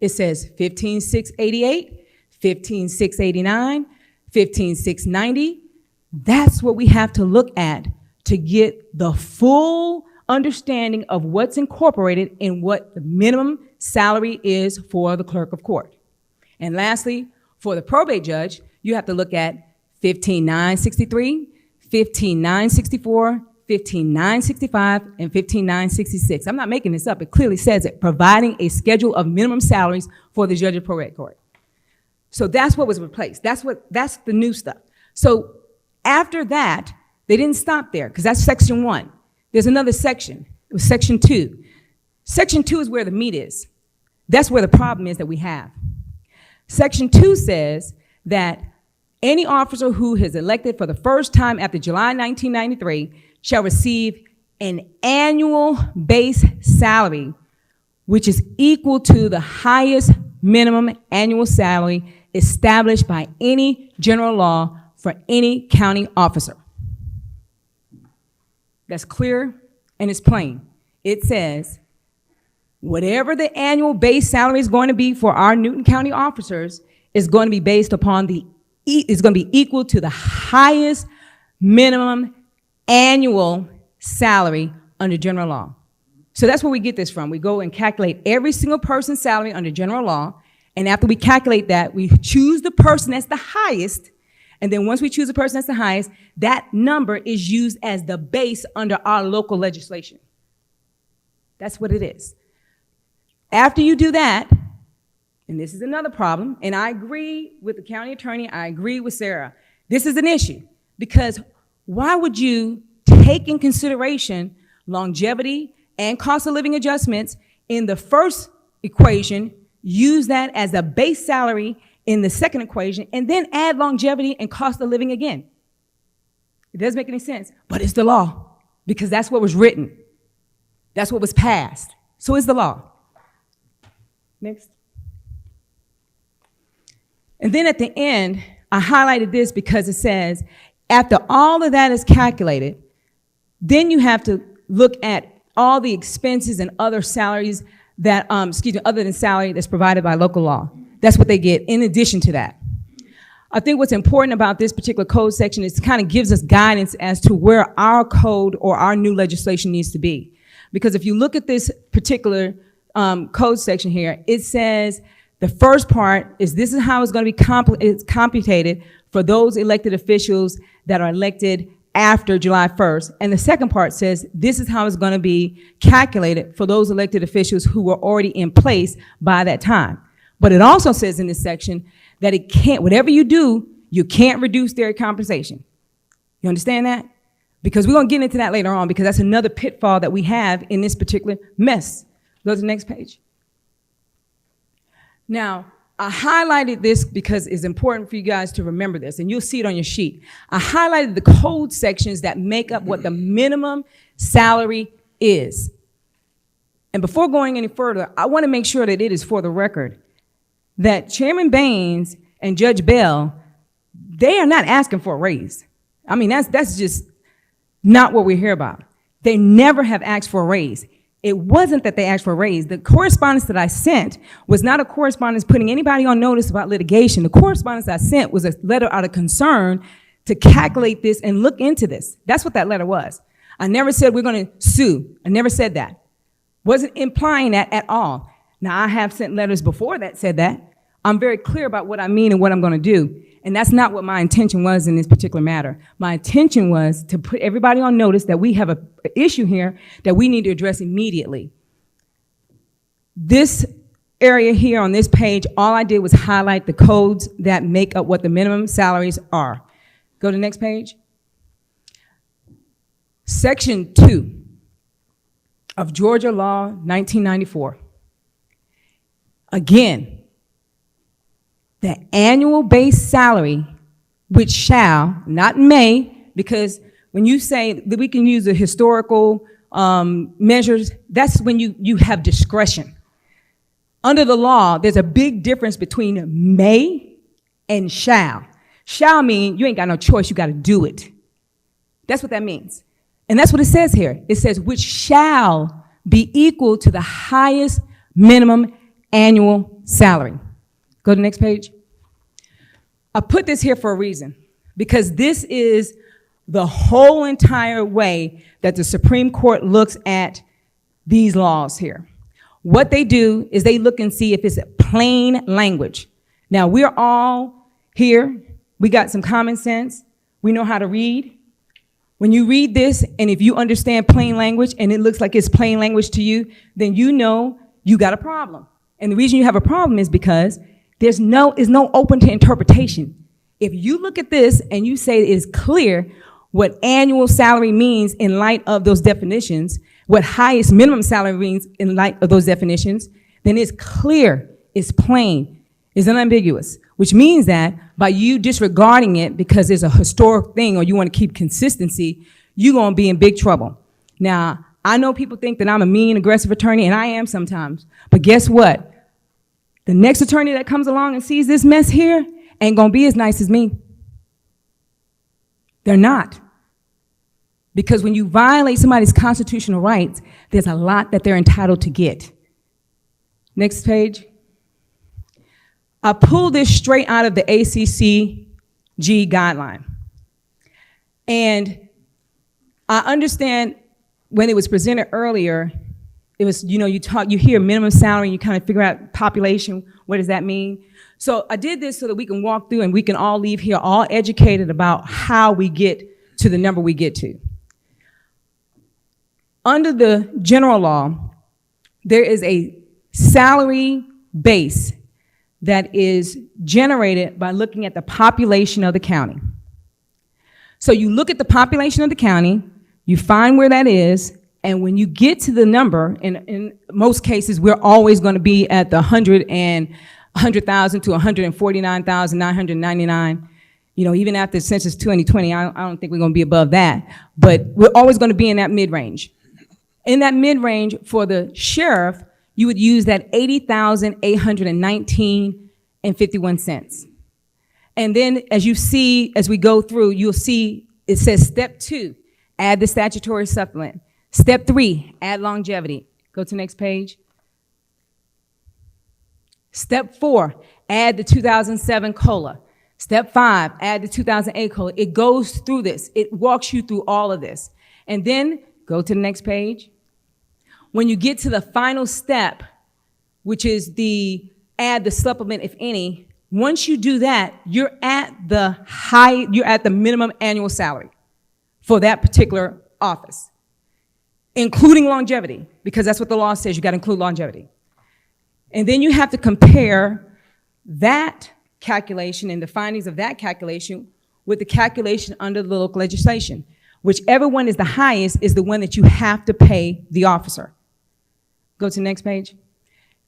it says 15,688, 15,689, 15,690. That's what we have to look at to get the full understanding of what's incorporated in what the minimum salary is for the clerk of court. And lastly, for the probate judge, you have to look at 15,963, 15,964, 15,965, and 15,966. I'm not making this up. It clearly says it, providing a schedule of minimum salaries for the judge of probate court. So that's what was replaced. That's the new stuff. So after that, they didn't stop there because that's section 1. There's another section. It was section 2. Section 2 is where the meat is. That's where the problem is that we have. Section 2 says that any officer who is elected for the first time after July 1993 shall receive an annual base salary, which is equal to the highest minimum annual salary established by any general law for any county officer. That's clear and it's plain. It says, whatever the annual base salary is going to be for our Newton County officers is going to be based upon is going to be equal to the highest minimum annual salary under general law. So that's where we get this from. We go and calculate every single person's salary under general law, and after we calculate that, we choose the person that's the highest, and then once we choose the person that's the highest, that number is used as the base under our local legislation. That's what it is. After you do that, and this is another problem, and I agree with the county attorney, I agree with Sarah, this is an issue, because why would you take in consideration longevity and cost of living adjustments in the first equation, use that as a base salary in the second equation, and then add longevity and cost of living again? It doesn't make any sense, but it's the law, because that's what was written. That's what was passed. So it's the law. Next. And then at the end, I highlighted this because it says, after all of that is calculated, then you have to look at all the expenses and other salaries that, other than salary that's provided by local law. That's what they get in addition to that. I think what's important about this particular code section is it kind of gives us guidance as to where our code or our new legislation needs to be. Because if you look at this particular code section here, it says the first part is this is how it's going to be computed for those elected officials that are elected after July 1st. And the second part says this is how it's going to be calculated for those elected officials who were already in place by that time. But it also says in this section that it can't, whatever you do, you can't reduce their compensation. You understand that? Because we're going to get into that later on, because that's another pitfall that we have in this particular mess. Go to the next page. Now, I highlighted this because it's important for you guys to remember this, and you'll see it on your sheet. I highlighted the code sections that make up what the minimum salary is. And before going any further, I want to make sure that it is for the record that Chairman Baines and Judge Bell, they are not asking for a raise. I mean, that's just not what we're here about. They never have asked for a raise. It wasn't that they asked for a raise. The correspondence that I sent was not a correspondence putting anybody on notice about litigation. The correspondence I sent was a letter out of concern to calculate this and look into this. That's what that letter was. I never said we're going to sue. I never said that. Wasn't implying that at all. Now, I have sent letters before that said that. I'm very clear about what I mean and what I'm going to do. And that's not what my intention was in this particular matter. My intention was to put everybody on notice that we have an issue here that we need to address immediately. This area here on this page, all I did was highlight the codes that make up what the minimum salaries are. Go to the next page. Section 2 of Georgia Law 1994. Again, the annual base salary, which shall, not may, because when you say that we can use the historical measures, that's when you have discretion. Under the law, there's a big difference between may and shall. Shall mean you ain't got no choice, you got to do it. That's what that means. And that's what it says here. It says, which shall be equal to the highest minimum annual salary. Go to the next page. I put this here for a reason, because this is the whole entire way that the Supreme Court looks at these laws here. What they do is they look and see if it's plain language. Now, we're all here. We got some common sense. We know how to read. When you read this, and if you understand plain language and it looks like it's plain language to you, then you know you got a problem. And the reason you have a problem is because there's no open to interpretation. If you look at this and you say it is clear what annual salary means in light of those definitions, what highest minimum salary means in light of those definitions, then it's clear, it's plain, it's unambiguous, which means that by you disregarding it because there's a historic thing or you want to keep consistency, you're going to be in big trouble. Now, I know people think that I'm a mean, aggressive attorney, and I am sometimes, but guess what? The next attorney that comes along and sees this mess here ain't gonna be as nice as me. They're not. Because when you violate somebody's constitutional rights, there's a lot that they're entitled to get. Next page. I pulled this straight out of the ACCG guideline. And I understand when it was presented earlier, it was, you hear minimum salary and you kind of figure out population, what does that mean? So I did this so that we can walk through and we can all leave here all educated about how we get to the number we get to. Under the general law, there is a salary base that is generated by looking at the population of the county. So you look at the population of the county, you find where that is, and when you get to the number, in most cases, we're always going to be at the 100,000 to 149,999. Even after Census 2020, I don't think we're going to be above that. But we're always going to be in that mid-range. In that mid-range, for the sheriff, you would use that 80,819.51 cents. And then as you see, as we go through, you'll see it says step 2, add the statutory supplement. Step 3, add longevity. Go to the next page. Step 4, add the 2007 COLA. Step 5, add the 2008 COLA. It goes through this. It walks you through all of this. And then go to the next page. When you get to the final step, which is the add the supplement, if any, once you do that, you're at the minimum annual salary for that particular office, including longevity, because that's what the law says, you gotta include longevity. And then you have to compare that calculation and the findings of that calculation with the calculation under the local legislation. Whichever one is the highest is the one that you have to pay the officer. Go to the next page.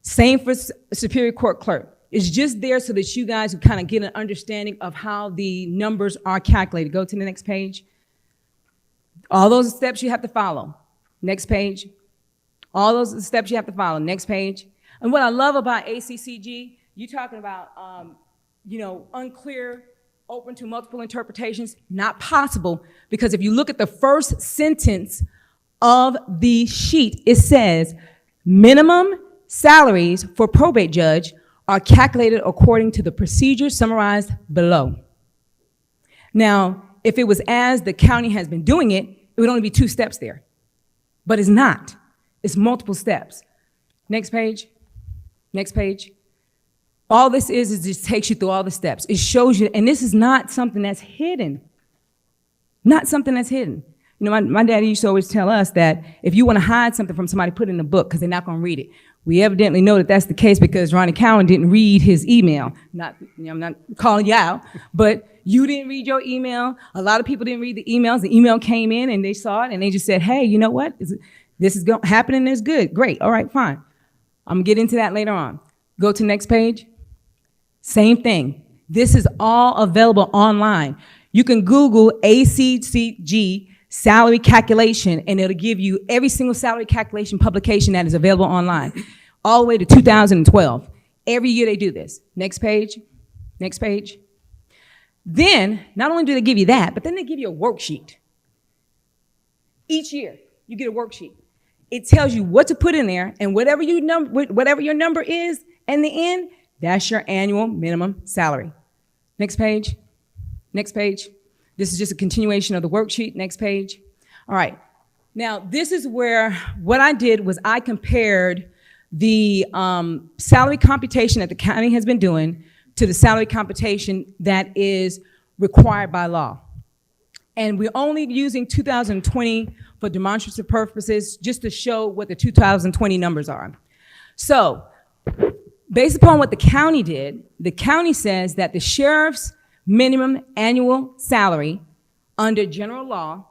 Same for Superior Court Clerk. It's just there so that you guys can kind of get an understanding of how the numbers are calculated. Go to the next page. All those steps you have to follow. Next page. All those steps you have to follow. Next page. And what I love about ACCG, you're talking about, unclear, open to multiple interpretations, not possible, because if you look at the first sentence of the sheet, it says, minimum salaries for probate judge are calculated according to the procedures summarized below. Now, if it was as the county has been doing it, it would only be 2 steps there. But it's not. It's multiple steps. Next page. Next page. All this is just takes you through all the steps. It shows you, and this is not something that's hidden. Not something that's hidden. You know, my daddy used to always tell us that if you want to hide something from somebody, put it in a book because they're not going to read it. We evidently know that that's the case because Ronnie Cowan didn't read his email. I'm not calling you out, but you didn't read your email. A lot of people didn't read the emails. The email came in and they saw it and they just said, hey, you know what? This is happening. It's good. Great. All right, fine. I'm going to get into that later on. Go to the next page. Same thing. This is all available online. You can Google ACCG salary calculation, and it'll give you every single salary calculation publication that is available online, all the way to 2012. Every year they do this. Next page. Next page. Then, not only do they give you that, but then they give you a worksheet. Each year, you get a worksheet. It tells you what to put in there, and whatever your number is in the end, that's your annual minimum salary. Next page. Next page. This is just a continuation of the worksheet. Next page. All right. Now, this is where what I did was I compared the salary computation that the county has been doing to the salary computation that is required by law. And we're only using 2020 for demonstrative purposes just to show what the 2020 numbers are. So, based upon what the county did, the county says that the sheriff's minimum annual salary under general law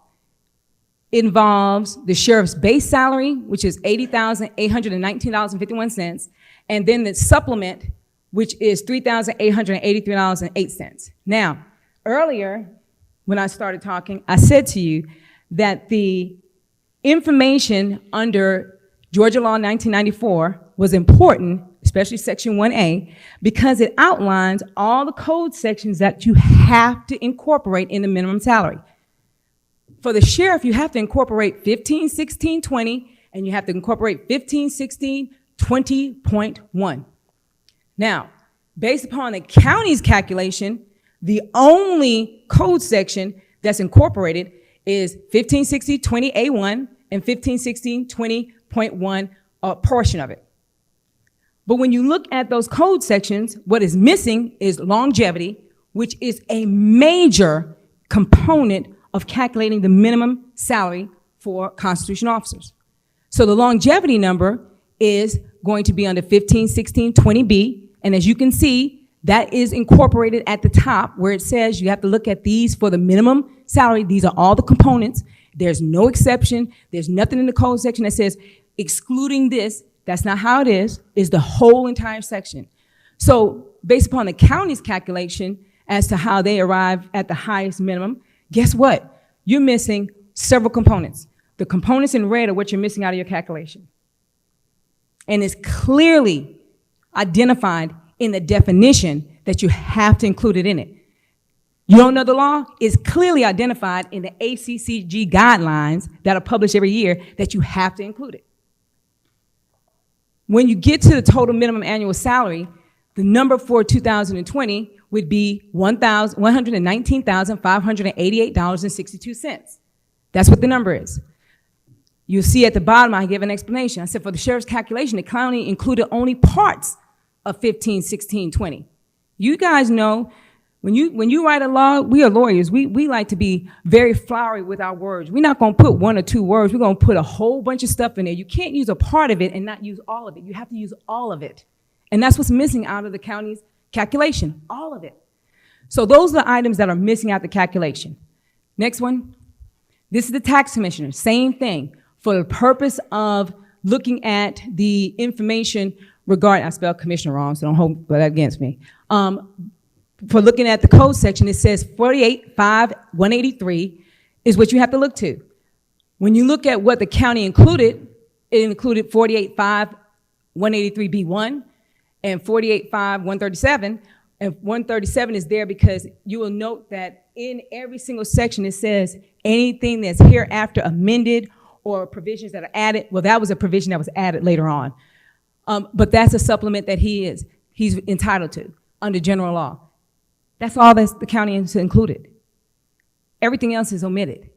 involves the sheriff's base salary, which is $80,819.51, and then the supplement, which is $3,883.08. Now, earlier, when I started talking, I said to you that the information under Georgia Law 1994 was important, especially Section 1A, because it outlines all the code sections that you have to incorporate in the minimum salary. For the sheriff, you have to incorporate 1516.20, and you have to incorporate 1516.20.1. Now, based upon the county's calculation, the only code section that's incorporated is 1560.20A1 and 1516.20.1, a portion of it. But when you look at those code sections, what is missing is longevity, which is a major component of calculating the minimum salary for constitutional officers. So the longevity number is going to be under 1516.20B, and as you can see, that is incorporated at the top where it says you have to look at these for the minimum salary. These are all the components. There's no exception. There's nothing in the code section that says excluding this. That's not how it is the whole entire section. So based upon the county's calculation as to how they arrive at the highest minimum, guess what? You're missing several components. The components in red are what you're missing out of your calculation. And it's clearly identified in the definition that you have to include it in it. You don't know the law? It's clearly identified in the ACCG guidelines that are published every year that you have to include it. When you get to the total minimum annual salary, the number for 2020 would be $119,588.62. That's what the number is. You'll see at the bottom, I give an explanation. I said for the sheriff's calculation, the county included only parts of 15, 16, 20. You guys know, when you write a law, we are lawyers. We like to be very flowery with our words. We're not going to put one or two words. We're going to put a whole bunch of stuff in there. You can't use a part of it and not use all of it. You have to use all of it. And that's what's missing out of the county's calculation, all of it. So those are the items that are missing out the calculation. Next one. This is the tax commissioner, same thing, for the purpose of looking at the information regarding, I spelled commissioner wrong, so don't hold that against me. For looking at the code section, it says 48.5.183 is what you have to look to. When you look at what the county included, it included 48.5.183B1 and 48.5.137. And 137 is there because you will note that in every single section it says anything that's hereafter amended or provisions that are added. Well, that was a provision that was added later on. But that's a supplement that he's entitled to under general law. That's all that the county has included. Everything else is omitted.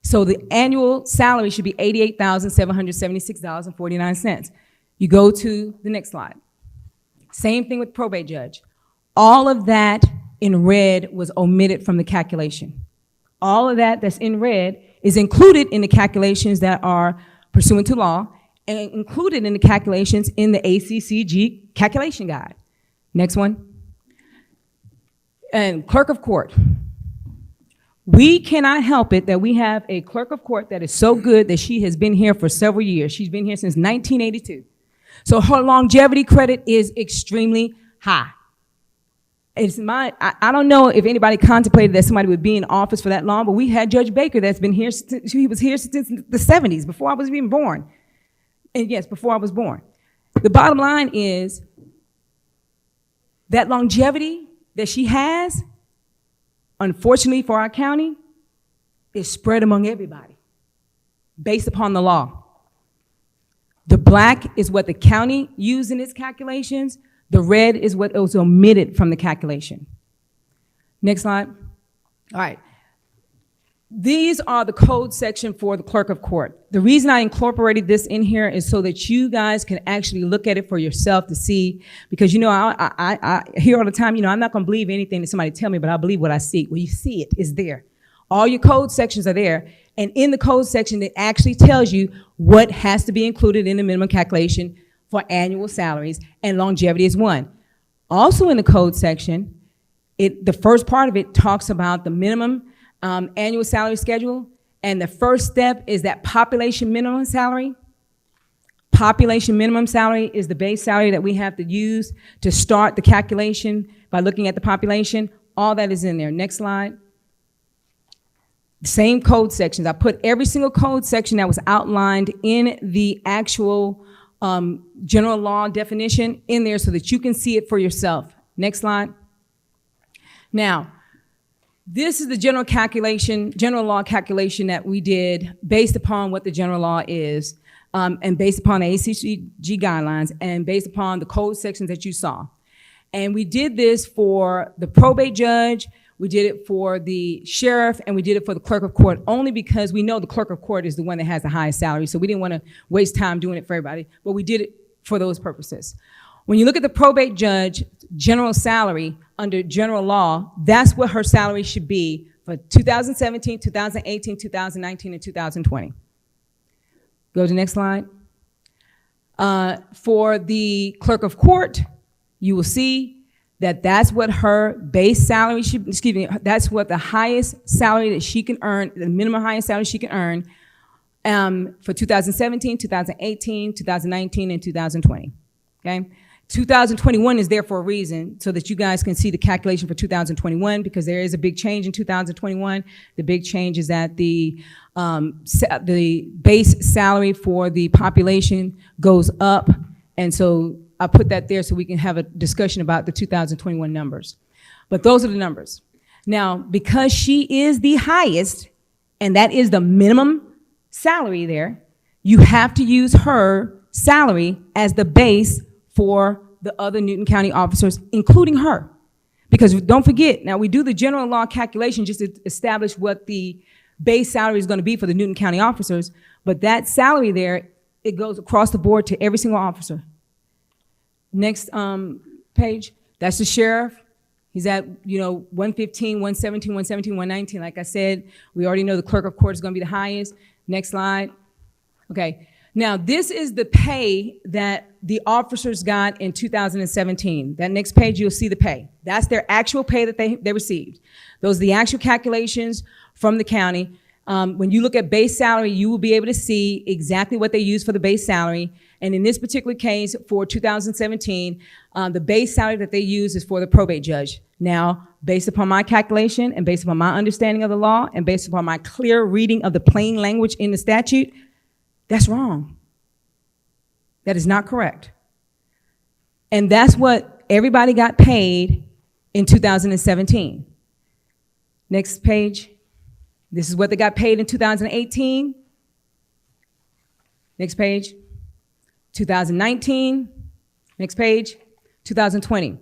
So the annual salary should be $88,776.49. You go to the next slide. Same thing with probate judge. All of that in red was omitted from the calculation. All of that that's in red is included in the calculations that are pursuant to law and included in the calculations in the ACCG calculation guide. Next one. And clerk of court. We cannot help it that we have a clerk of court that is so good that she has been here for several years. She's been here since 1982. So her longevity credit is extremely high. I don't know if anybody contemplated that somebody would be in office for that long, but we had Judge Baker that's been here, he was here since the 70s, before I was even born. And yes, before I was born. The bottom line is that longevity that she has, unfortunately for our county, is spread among everybody based upon the law. The black is what the county used in its calculations. The red is what was omitted from the calculation. Next slide. All right. These are the code section for the clerk of court. The reason I incorporated this in here is so that you guys can actually look at it for yourself to see, because, you know, I hear all the time, you know, I'm not going to believe anything that somebody tell me, but I believe what I see. Well, you see it, it's there. All your code sections are there. And in the code section, it actually tells you what has to be included in the minimum calculation for annual salaries, and longevity is one. Also in the code section, the first part of it talks about the minimum annual salary schedule, and the first step is that population minimum salary. Population minimum salary is the base salary that we have to use to start the calculation by looking at the population. All that is in there. Next slide. Same code sections. I put every single code section that was outlined in the actual general law definition in there so that you can see it for yourself. Next slide. Now, this is the general law calculation that we did based upon what the general law is, and based upon the ACCG guidelines, and based upon the code sections that you saw. And we did this for the probate judge, we did it for the sheriff, and we did it for the clerk of court, only because we know the clerk of court is the one that has the highest salary, so we didn't want to waste time doing it for everybody, but we did it for those purposes. When you look at the probate judge general salary under general law, that's what her salary should be for 2017, 2018, 2019, and 2020. Go to the next slide. For the clerk of court, you will see that that's what her base salary should, that's what the highest salary that she can earn, the minimum highest salary she can earn for 2017, 2018, 2019, and 2020, okay? 2021 is there for a reason, so that you guys can see the calculation for 2021, because there is a big change in 2021. The big change is that the base salary for the population goes up, and so I put that there so we can have a discussion about the 2021 numbers. But those are the numbers. Now, because she is the highest, and that is the minimum salary there, you have to use her salary as the base for the other Newton County officers, including her. Because don't forget, now we do the general law calculation just to establish what the base salary is going to be for the Newton County officers, but that salary there, it goes across the board to every single officer. Next page, that's the sheriff. He's at, 115, 117, 117, 119. Like I said, we already know the clerk of court is going to be the highest. Next slide. Okay. Now, this is the pay that the officers got in 2017. That next page, you'll see the pay. That's their actual pay that they received. Those are the actual calculations from the county. When you look at base salary, you will be able to see exactly what they use for the base salary. And in this particular case, for 2017, the base salary that they use is for the probate judge. Now, based upon my calculation and based upon my understanding of the law and based upon my clear reading of the plain language in the statute, that's wrong. That is not correct. And that's what everybody got paid in 2017. Next page. This is what they got paid in 2018. Next page. 2019. Next page. 2020.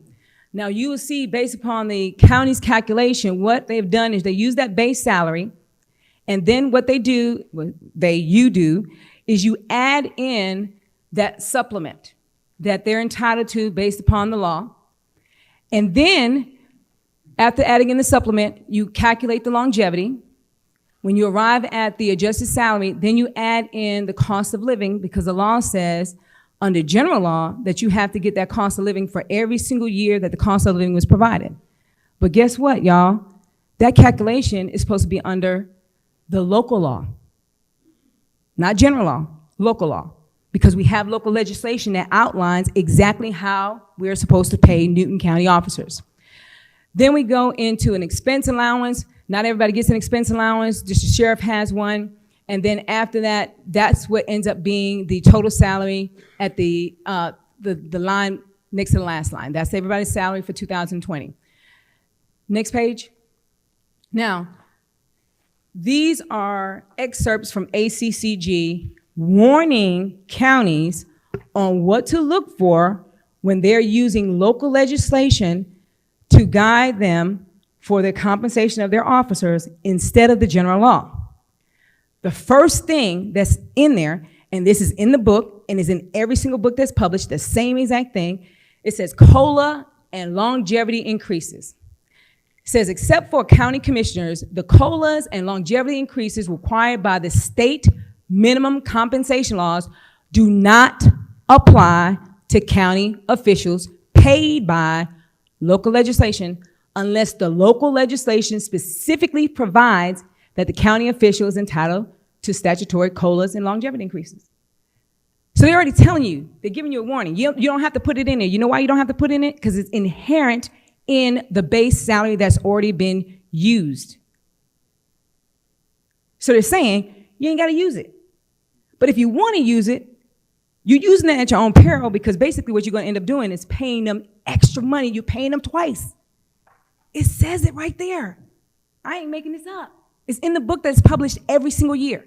Now you will see, based upon the county's calculation, what they've done is they use that base salary, and then what you do is you add in that supplement that they're entitled to based upon the law. And then after adding in the supplement, you calculate the longevity. When you arrive at the adjusted salary, then you add in the cost of living, because the law says under general law that you have to get that cost of living for every single year that the cost of living was provided. But guess what, y'all? That calculation is supposed to be under the local law, not general law, local law, because we have local legislation that outlines exactly how we're supposed to pay Newton County officers. Then we go into an expense allowance. Not everybody gets an expense allowance, just the sheriff has one. And then after that, that's what ends up being the total salary at the line next to the last line. That's everybody's salary for 2020. Next page. Now, these are excerpts from ACCG warning counties on what to look for when they're using local legislation to guide them for the compensation of their officers instead of the general law. The first thing that's in there, and this is in the book and is in every single book that's published, the same exact thing, it says COLA and longevity increases. It says, except for county commissioners, the COLAs and longevity increases required by the state minimum compensation laws do not apply to county officials paid by local legislation unless the local legislation specifically provides that the county official is entitled to statutory COLAs and longevity increases. So they're already telling you, they're giving you a warning. You don't have to put it in there. You know why you don't have to put it in it? Because it's inherent in the base salary that's already been used. So they're saying, you ain't got to use it. But if you want to use it, you're using that at your own peril, because basically what you're going to end up doing is paying them extra money. You're paying them twice. It says it right there. I ain't making this up. It's in the book that's published every single year.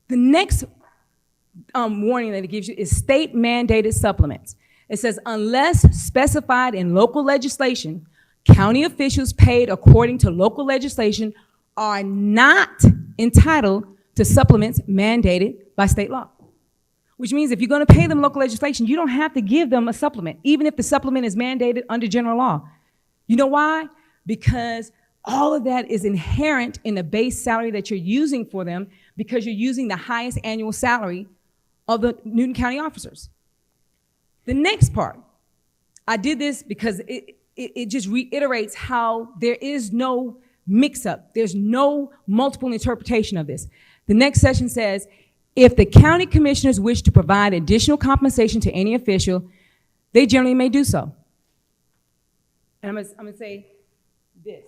The next warning that it gives you is state mandated supplements. It says, unless specified in local legislation, county officials paid according to local legislation are not entitled to supplements mandated by state law. Which means if you're going to pay them local legislation, you don't have to give them a supplement, even if the supplement is mandated under general law. You know why? Because all of that is inherent in the base salary that you're using for them, because you're using the highest annual salary of the Newton County officers. The next part, I did this because it just reiterates how there is no mix-up. There's no multiple interpretation of this. The next section says, if the county commissioners wish to provide additional compensation to any official, they generally may do so. And I'm gonna say this.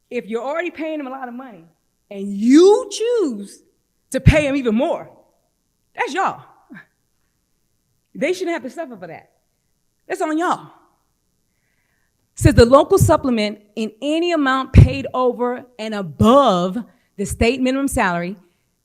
If you're already paying them a lot of money and you choose to pay them even more, that's y'all. They shouldn't have to suffer for that. That's on y'all. Says the local supplement in any amount paid over and above the state minimum salary.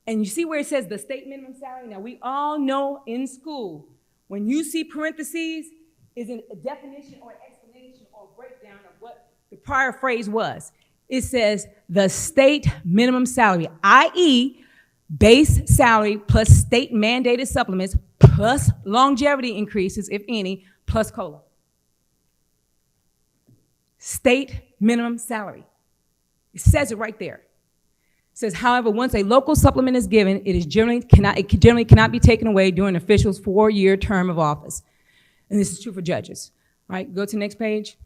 And you see where it says the state minimum salary? Now, we all know in school, when you see parentheses, is a definition or an explanation or breakdown of what the prior phrase was. It says the state minimum salary, i.e., base salary plus state mandated supplements plus longevity increases, if any, plus COLA. State minimum salary. It says it right there. It says, however, once a local supplement is given, it generally cannot be taken away during an official's 4-year term of office. And this is true for judges. All right, go to the next page.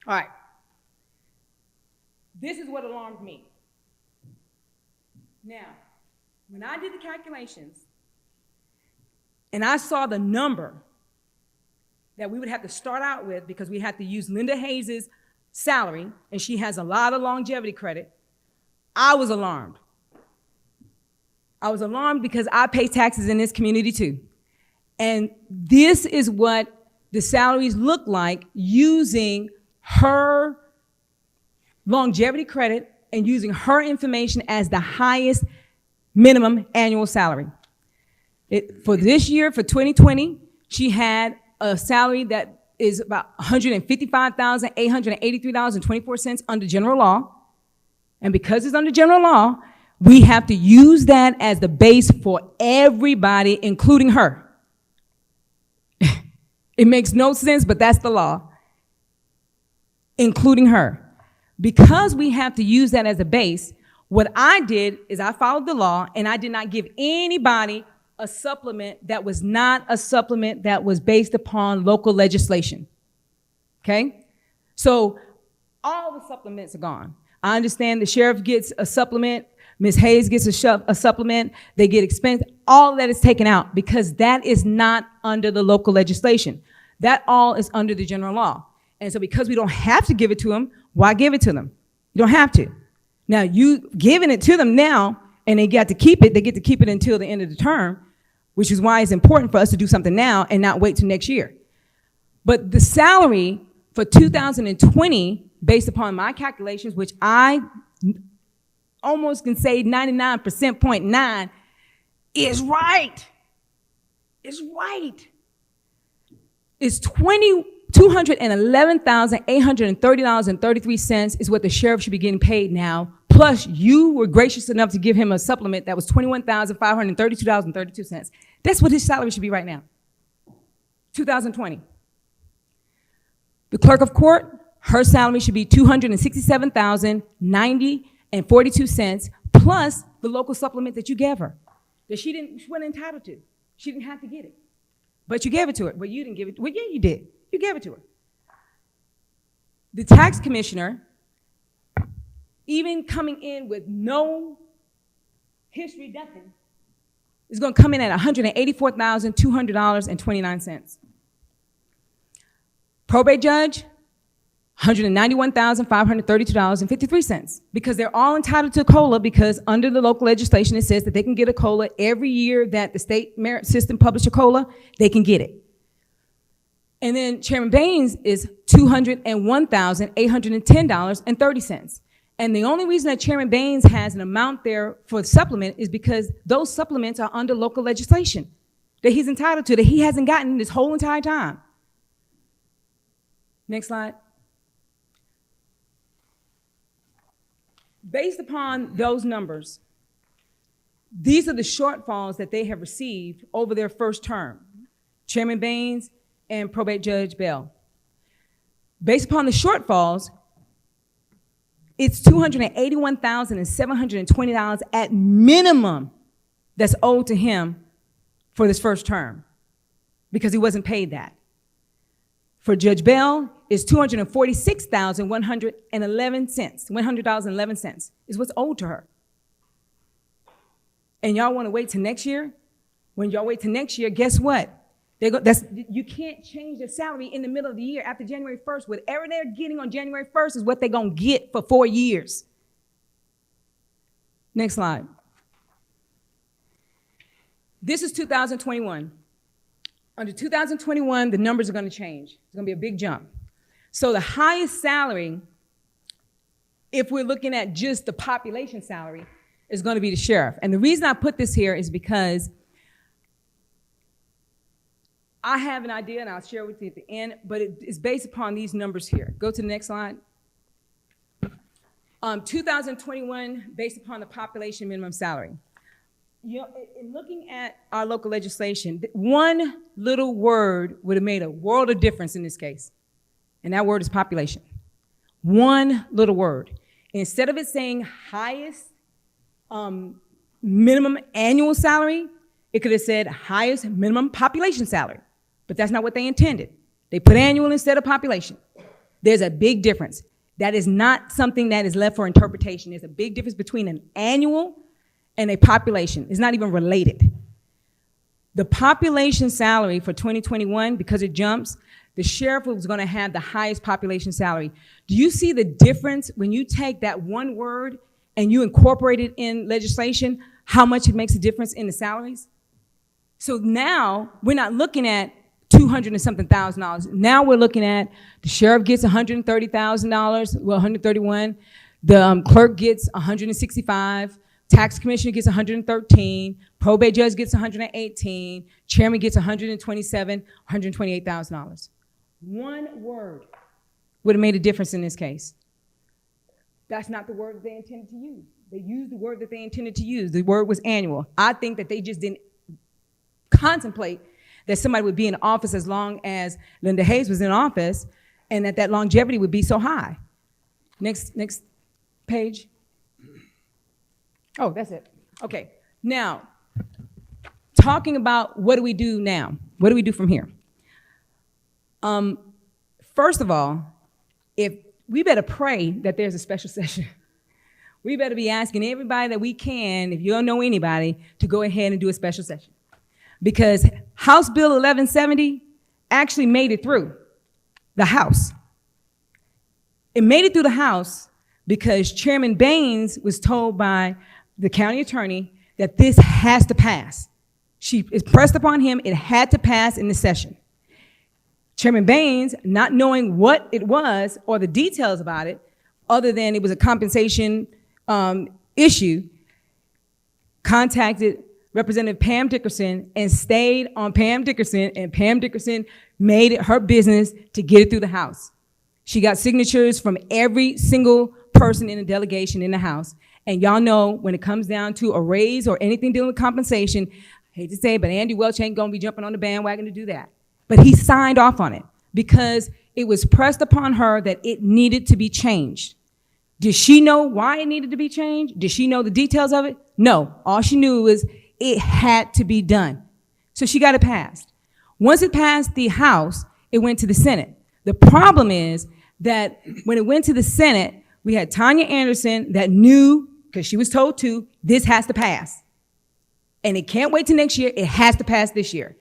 All right. This is what alarmed me. Now, when I did the calculations and I saw the number that we would have to start out with because we had to use Linda Hayes' salary, and she has a lot of longevity credit, I was alarmed. I was alarmed because I pay taxes in this community too. And this is what the salaries look like using her longevity credit and using her information as the highest minimum annual salary. For this year, for 2020, she had a salary that is about $155,883.24 under general law. And because it's under general law, we have to use that as the base for everybody, including her. It makes no sense, but that's the law, including her. Because we have to use that as a base, what I did is I followed the law and I did not give anybody a supplement that was not a supplement that was based upon local legislation. Okay? So all the supplements are gone. I understand the sheriff gets a supplement, Ms. Hayes gets a supplement, they get expense. All of that is taken out because that is not under the local legislation. That all is under the general law. And so because we don't have to give it to them, why give it to them? You don't have to. Now, you giving it to them now, and they got to keep it, they get to keep it until the end of the term, which is why it's important for us to do something now and not wait till next year. But the salary for 2020, based upon my calculations, which I almost can say 99.9%, is right. It's right. It's $211,830.33 is what the sheriff should be getting paid now. Plus, you were gracious enough to give him a supplement that was $21,532.32. That's what his salary should be right now. 2020. The clerk of court, her salary should be $267,090.42 plus the local supplement that you gave her, that she wasn't entitled to. She didn't have to get it, but you gave it to her. Well, you didn't give it. Well, yeah, you did. You gave it to her. The tax commissioner, even coming in with no history, nothing, is going to come in at $184,200.29. Probate judge, $191,532.53, because they're all entitled to a COLA because under the local legislation it says that they can get a COLA every year that the state merit system publishes a COLA, they can get it. And then Chairman Baines is $201,810.30. And the only reason that Chairman Baines has an amount there for the supplement is because those supplements are under local legislation that he's entitled to, that he hasn't gotten this whole entire time. Next slide. Based upon those numbers, these are the shortfalls that they have received over their first term, Chairman Baines and Probate Judge Bell. Based upon the shortfalls, it's $281,720 at minimum that's owed to him for this first term because he wasn't paid that. For Judge Bell, it's $100.11 is what's owed to her. And y'all want to wait till next year? When y'all wait till next year, guess what? You can't change their salary in the middle of the year after January 1st. Whatever they're getting on January 1st is what they're going to get for 4 years. Next slide. This is 2021. Under 2021, the numbers are going to change. It's going to be a big jump. So the highest salary, if we're looking at just the population salary, is going to be the sheriff. And the reason I put this here is because I have an idea, and I'll share with you at the end, but it is based upon these numbers here. Go to the next slide. 2021, based upon the population minimum salary. You know, in looking at our local legislation, one little word would have made a world of difference in this case, and that word is population. One little word. Instead of it saying highest minimum annual salary, it could have said highest minimum population salary, but that's not what they intended. They put annual instead of population. There's a big difference. That is not something that is left for interpretation. There's a big difference between an annual and a population. It's not even related. The population salary for 2021, because it jumps, the sheriff was going to have the highest population salary. Do you see the difference when you take that one word and you incorporate it in legislation, how much it makes a difference in the salaries? So now we're not looking at $200 and something thousand. Now we're looking at the sheriff gets $130,000, well, 131. The clerk gets 165. Tax commissioner gets 113. Probate judge gets 118. Chairman gets 127, $128,000. One word would have made a difference in this case. That's not the word that they intended to use. They used the word that they intended to use. The word was annual. I think that they just didn't contemplate that somebody would be in office as long as Linda Hayes was in office, and that longevity would be so high. Next page. Oh, that's it. Okay. Now, talking about what do we do now? What do we do from here? First of all, if we better pray that there's a special session. We better be asking everybody that we can, if you don't know anybody, to go ahead and do a special session. Because House Bill 1170 actually made it through the House. It made it through the House because Chairman Baines was told by the county attorney that this has to pass. She pressed upon him, it had to pass in the session. Chairman Baines, not knowing what it was or the details about it, other than it was a compensation issue, contacted Representative Pam Dickerson and stayed on Pam Dickerson, and Pam Dickerson made it her business to get it through the House. She got signatures from every single person in the delegation in the House. And y'all know when it comes down to a raise or anything dealing with compensation, I hate to say it, but Andy Welch ain't gonna be jumping on the bandwagon to do that. But he signed off on it because it was pressed upon her that it needed to be changed. Did she know why it needed to be changed? Did she know the details of it? No. All she knew was it had to be done. So she got it passed. Once it passed the House, it went to the Senate. The problem is that when it went to the Senate, we had Tanya Anderson that knew, because she was told to, this has to pass. And it can't wait till next year, it has to pass this year.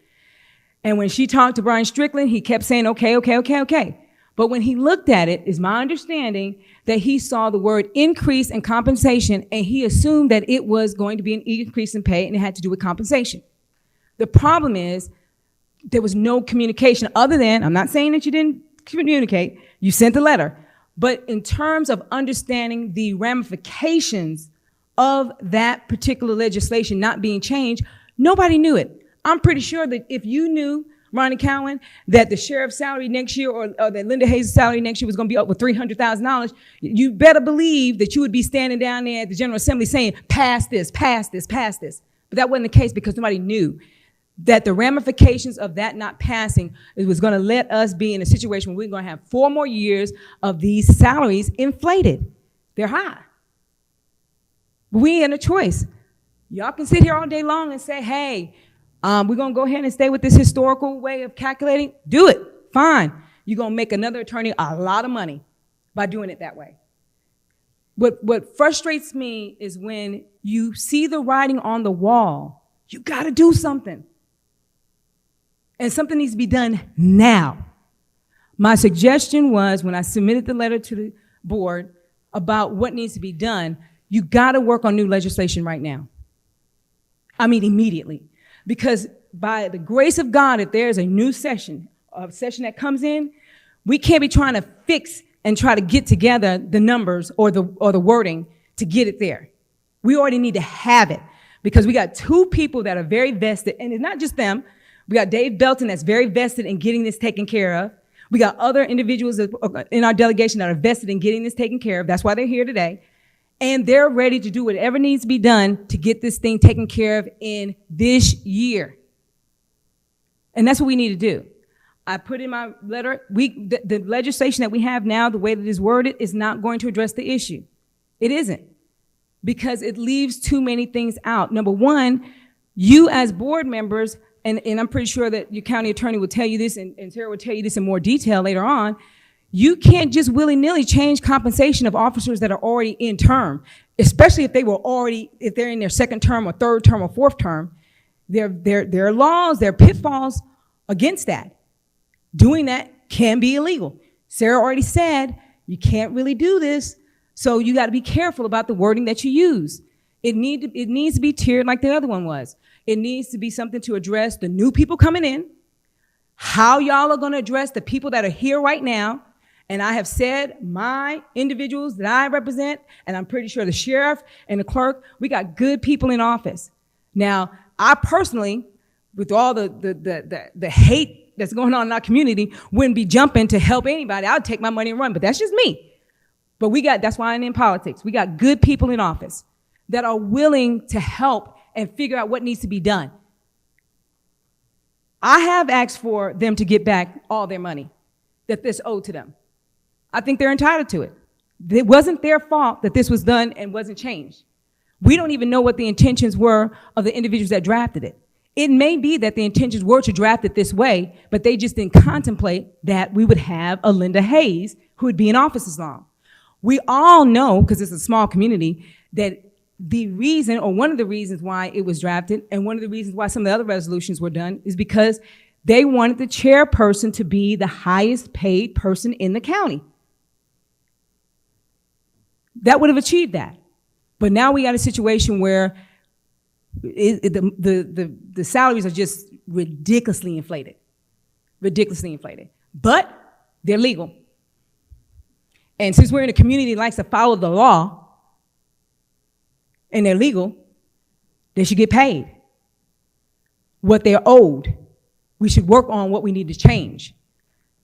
And when she talked to Brian Strickland, he kept saying, okay. But when he looked at it, is my understanding that he saw the word increase in compensation, and he assumed that it was going to be an increase in pay, and it had to do with compensation. The problem is there was no communication other than, I'm not saying that you didn't communicate, you sent the letter, but in terms of understanding the ramifications of that particular legislation not being changed, nobody knew it. I'm pretty sure that if you knew, Ronnie Cowan, that the sheriff's salary next year or that Linda Hayes' salary next year was going to be up with $300,000, you better believe that you would be standing down there at the General Assembly saying, pass this, pass this, pass this. But that wasn't the case because nobody knew that the ramifications of that not passing was going to let us be in a situation where we're going to have 4 more years of these salaries inflated. They're high. But we ain't a choice. Y'all can sit here all day long and say, hey, we're going to go ahead and stay with this historical way of calculating. Do it. Fine. You're going to make another attorney a lot of money by doing it that way. What frustrates me is when you see the writing on the wall, you got to do something. And something needs to be done now. My suggestion was when I submitted the letter to the board about what needs to be done, you got to work on new legislation right now. I mean, immediately. Because by the grace of God, if there's a new session, a session that comes in, We can't be trying to fix and try to get together the numbers or the wording to get it there. We already need to have it because we got two people that are very vested, and it's not just them. We got Dave Belton that's very vested in getting this taken care of. We got other individuals in our delegation that are vested in getting this taken care of. That's why they're here today. And they're ready to do whatever needs to be done to get this thing taken care of in this year. And that's what we need to do. I put in my letter, the legislation that we have now, the way that it is worded, is not going to address the issue. It isn't. Because it leaves too many things out. Number one, you as board members, and I'm pretty sure that your county attorney will tell you this, and Sarah will tell you this in more detail later on, you can't just willy-nilly change compensation of officers that are already in term, especially if they're in their second term or third term or fourth term. There are laws, there are pitfalls against that. Doing that can be illegal. Sarah already said you can't really do this, so you got to be careful about the wording that you use. It needs to be tiered like the other one was. It needs to be something to address the new people coming in, how y'all are going to address the people that are here right now. And I have said my individuals that I represent, and I'm pretty sure the sheriff and the clerk, we got good people in office. Now, I personally, with all the hate that's going on in our community, wouldn't be jumping to help anybody. I'd take my money and run, but that's just me. But that's why I'm in politics. We got good people in office that are willing to help and figure out what needs to be done. I have asked for them to get back all their money that's owed to them. I think they're entitled to it. It wasn't their fault that this was done and wasn't changed. We don't even know what the intentions were of the individuals that drafted it. It may be that the intentions were to draft it this way, but they just didn't contemplate that we would have a Linda Hayes who would be in office as long. We all know, because it's a small community, that the reason, or one of the reasons why it was drafted, and one of the reasons why some of the other resolutions were done, is because they wanted the chairperson to be the highest paid person in the county. That would have achieved that. But now we got a situation where the salaries are just ridiculously inflated. Ridiculously inflated. But they're legal. And since we're in a community that likes to follow the law, and they're legal, they should get paid what they're owed. We should work on what we need to change.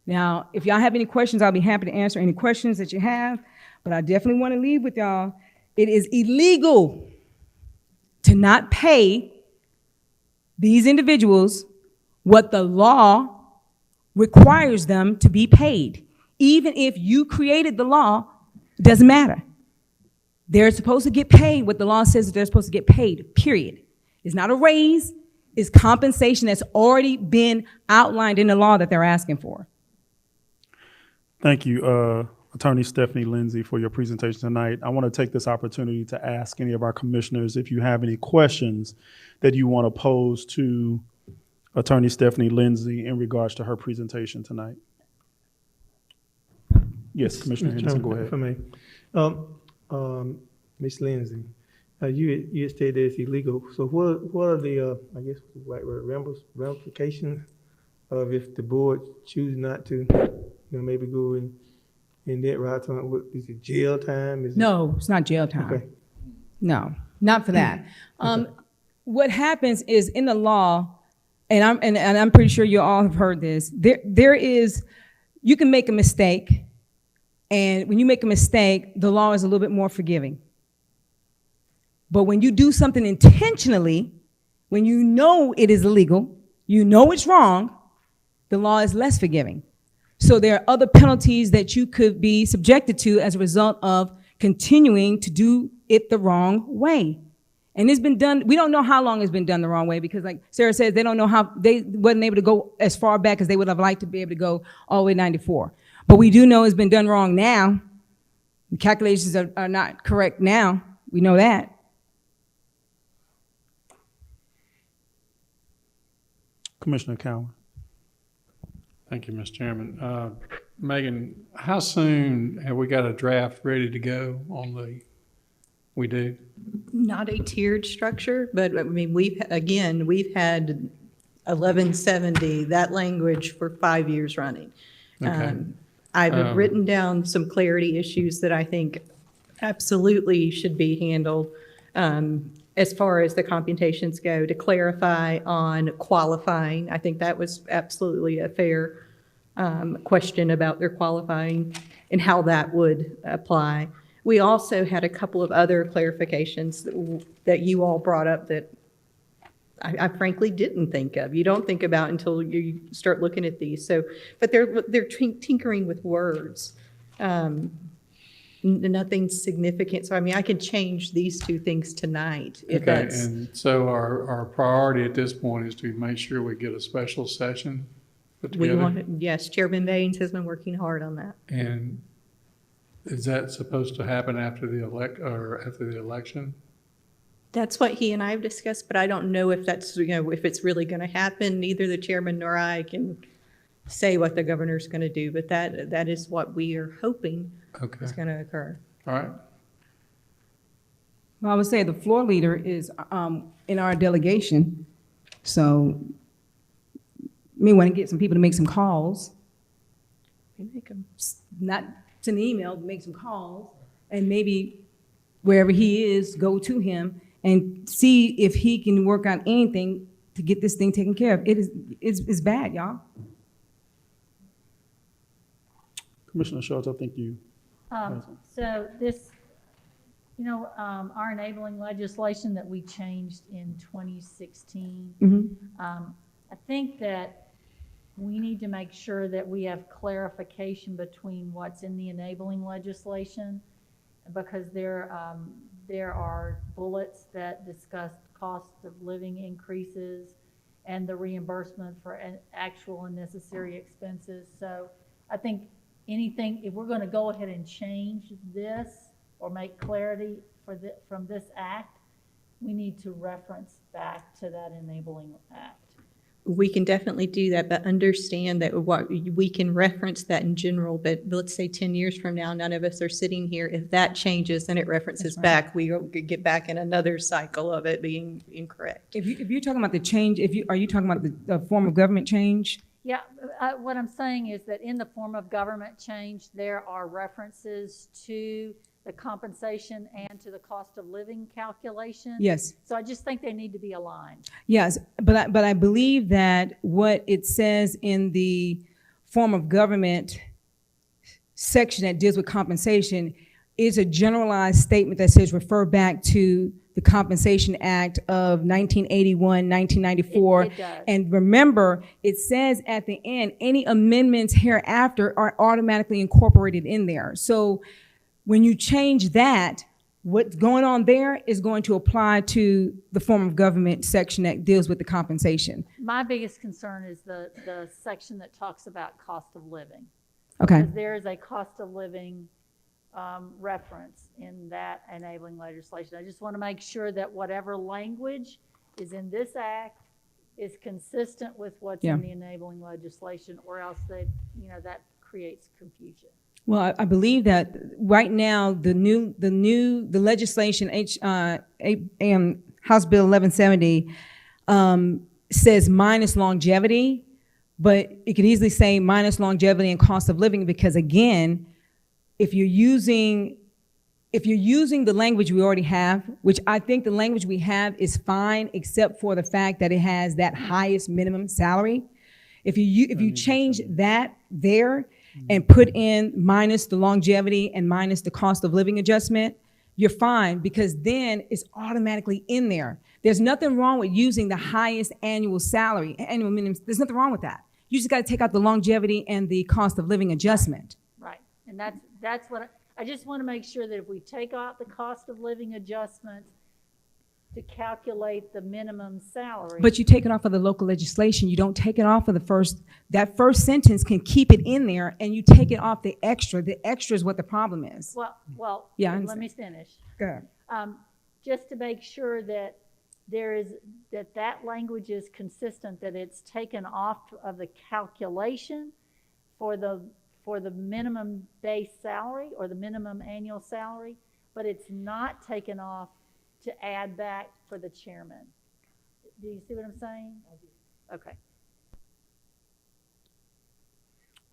Now, if y'all have any questions, I'll be happy to answer any questions that you have, but I definitely want to leave with y'all. It is illegal to not pay these individuals what the law requires them to be paid. Even if you created the law, it doesn't matter. They're supposed to get paid what the law says that they're supposed to get paid, period. It's not a raise, it's compensation that's already been outlined in the law that they're asking for. Thank you, Attorney Stephanie Lindsey, for your presentation tonight. I want to take this opportunity to ask any of our commissioners if you have any questions that you want to pose to Attorney Stephanie Lindsey in regards to her presentation tonight. Yes, Commissioner Henderson, go ahead. For me. Ms. Lindsey, you had stated it's illegal. So what are the, I guess, ramifications of if the board chooses not to, maybe go in that route? Is it jail time? No, it's not jail time. Okay. No, not for that. What happens is in the law, and I'm pretty sure you all have heard this, there is, you can make a mistake, and when you make a mistake, the law is a little bit more forgiving. But when you do something intentionally, when you know it is illegal, you know it's wrong, the law is less forgiving. So there are other penalties that you could be subjected to as a result of continuing to do it the wrong way. And it's been done, we don't know how long it's been done the wrong way, because like Sarah says, they don't know how, they wasn't able to go as far back as they would have liked to be able to go all the way to 94. But we do know it's been done wrong now. The calculations are not correct now. We know that. Commissioner Cowan. Thank you, Mr. Chairman. Megan, how soon have we got a draft ready to go on we do? Not a tiered structure, but I mean, we've had 1170, that language, for 5 years running. Okay. I've written down some clarity issues that I think absolutely should be handled as far as the computations go, to clarify on qualifying. I think that was absolutely a fair question about their qualifying and how that would apply. We also had a couple of other clarifications that you all brought up that I frankly didn't think of. You don't think about until you start looking at these. So, but they're tinkering with words. Nothing significant. So, I mean, I could change these two things tonight if Okay, that's. and so our priority at this point is to make sure we get a special session put We together. want, yes, Chairman Baines has been working hard on that. And is that supposed to happen after the election? That's what he and I have discussed, but I don't know if that's, if it's really going to happen. Neither the chairman nor I can say what the governor's going to do, but that is what we are hoping Okay, is going to occur. all right. Well, I would say the floor leader is in our delegation, so may want to get some people to make some calls, We make 'em- not send an email, but make some calls, and maybe wherever he is, go to him and see if he can work on anything to get this thing taken care of. It's bad, y'all. Commissioner Schultz, I think you. So this, our enabling legislation that we changed in 2016, I think that we need to make sure that we have clarification between what's in the enabling legislation, because there are bullets that discuss cost of living increases and the reimbursement for actual and necessary expenses. So I think anything, if we're going to go ahead and change this or make clarity from this act, we need to reference back to that enabling act. We can definitely do that, but understand that we can reference that in general, but let's say 10 years from now, none of us are sitting here. If that changes, then it references back. We get back in another cycle of it being incorrect. If you're talking about the change, are you talking about the form of government change? Yeah, what I'm saying is that in the form of government change, there are references to the compensation and to the cost of living calculation. Yes. So I just think they need to be aligned. Yes, but I believe that what it says in the form of government section that deals with compensation is a generalized statement that says refer back to the Compensation Act of 1981, 1994. It does. And remember, it says at the end, any amendments hereafter are automatically incorporated in there. So when you change that, what's going on there is going to apply to the form of government section that deals with the compensation. My biggest concern is the section that talks about cost of living. Okay. Because there is a cost of living reference in that enabling legislation. I just want to make sure that whatever language is in this act is consistent with what's in the enabling legislation, or else that creates confusion. Well, I believe that right now the legislation House Bill 1170 says minus longevity, but it could easily say minus longevity and cost of living, because again, if you're using the language we already have, which I think the language we have is fine, except for the fact that it has that highest minimum salary. If you change that there and put in minus the longevity and minus the cost of living adjustment, you're fine, because then it's automatically in there. There's nothing wrong with using the highest annual salary, annual minimum. There's nothing wrong with that. You just got to take out the longevity and the cost of living adjustment. Right, and that's what I just want to make sure that if we take out the cost of living adjustment to calculate the minimum salary. But you take it off of the local legislation. You don't take it off of that first sentence can keep it in there, and you take it off the extra. The extra is what the problem is. Well, Yeah, let me finish. Go ahead. Just to make sure that that language is consistent, that it's taken off of the calculation for the minimum base salary or the minimum annual salary, but it's not taken off to add back for the chairman. Do you see what I'm saying? Okay.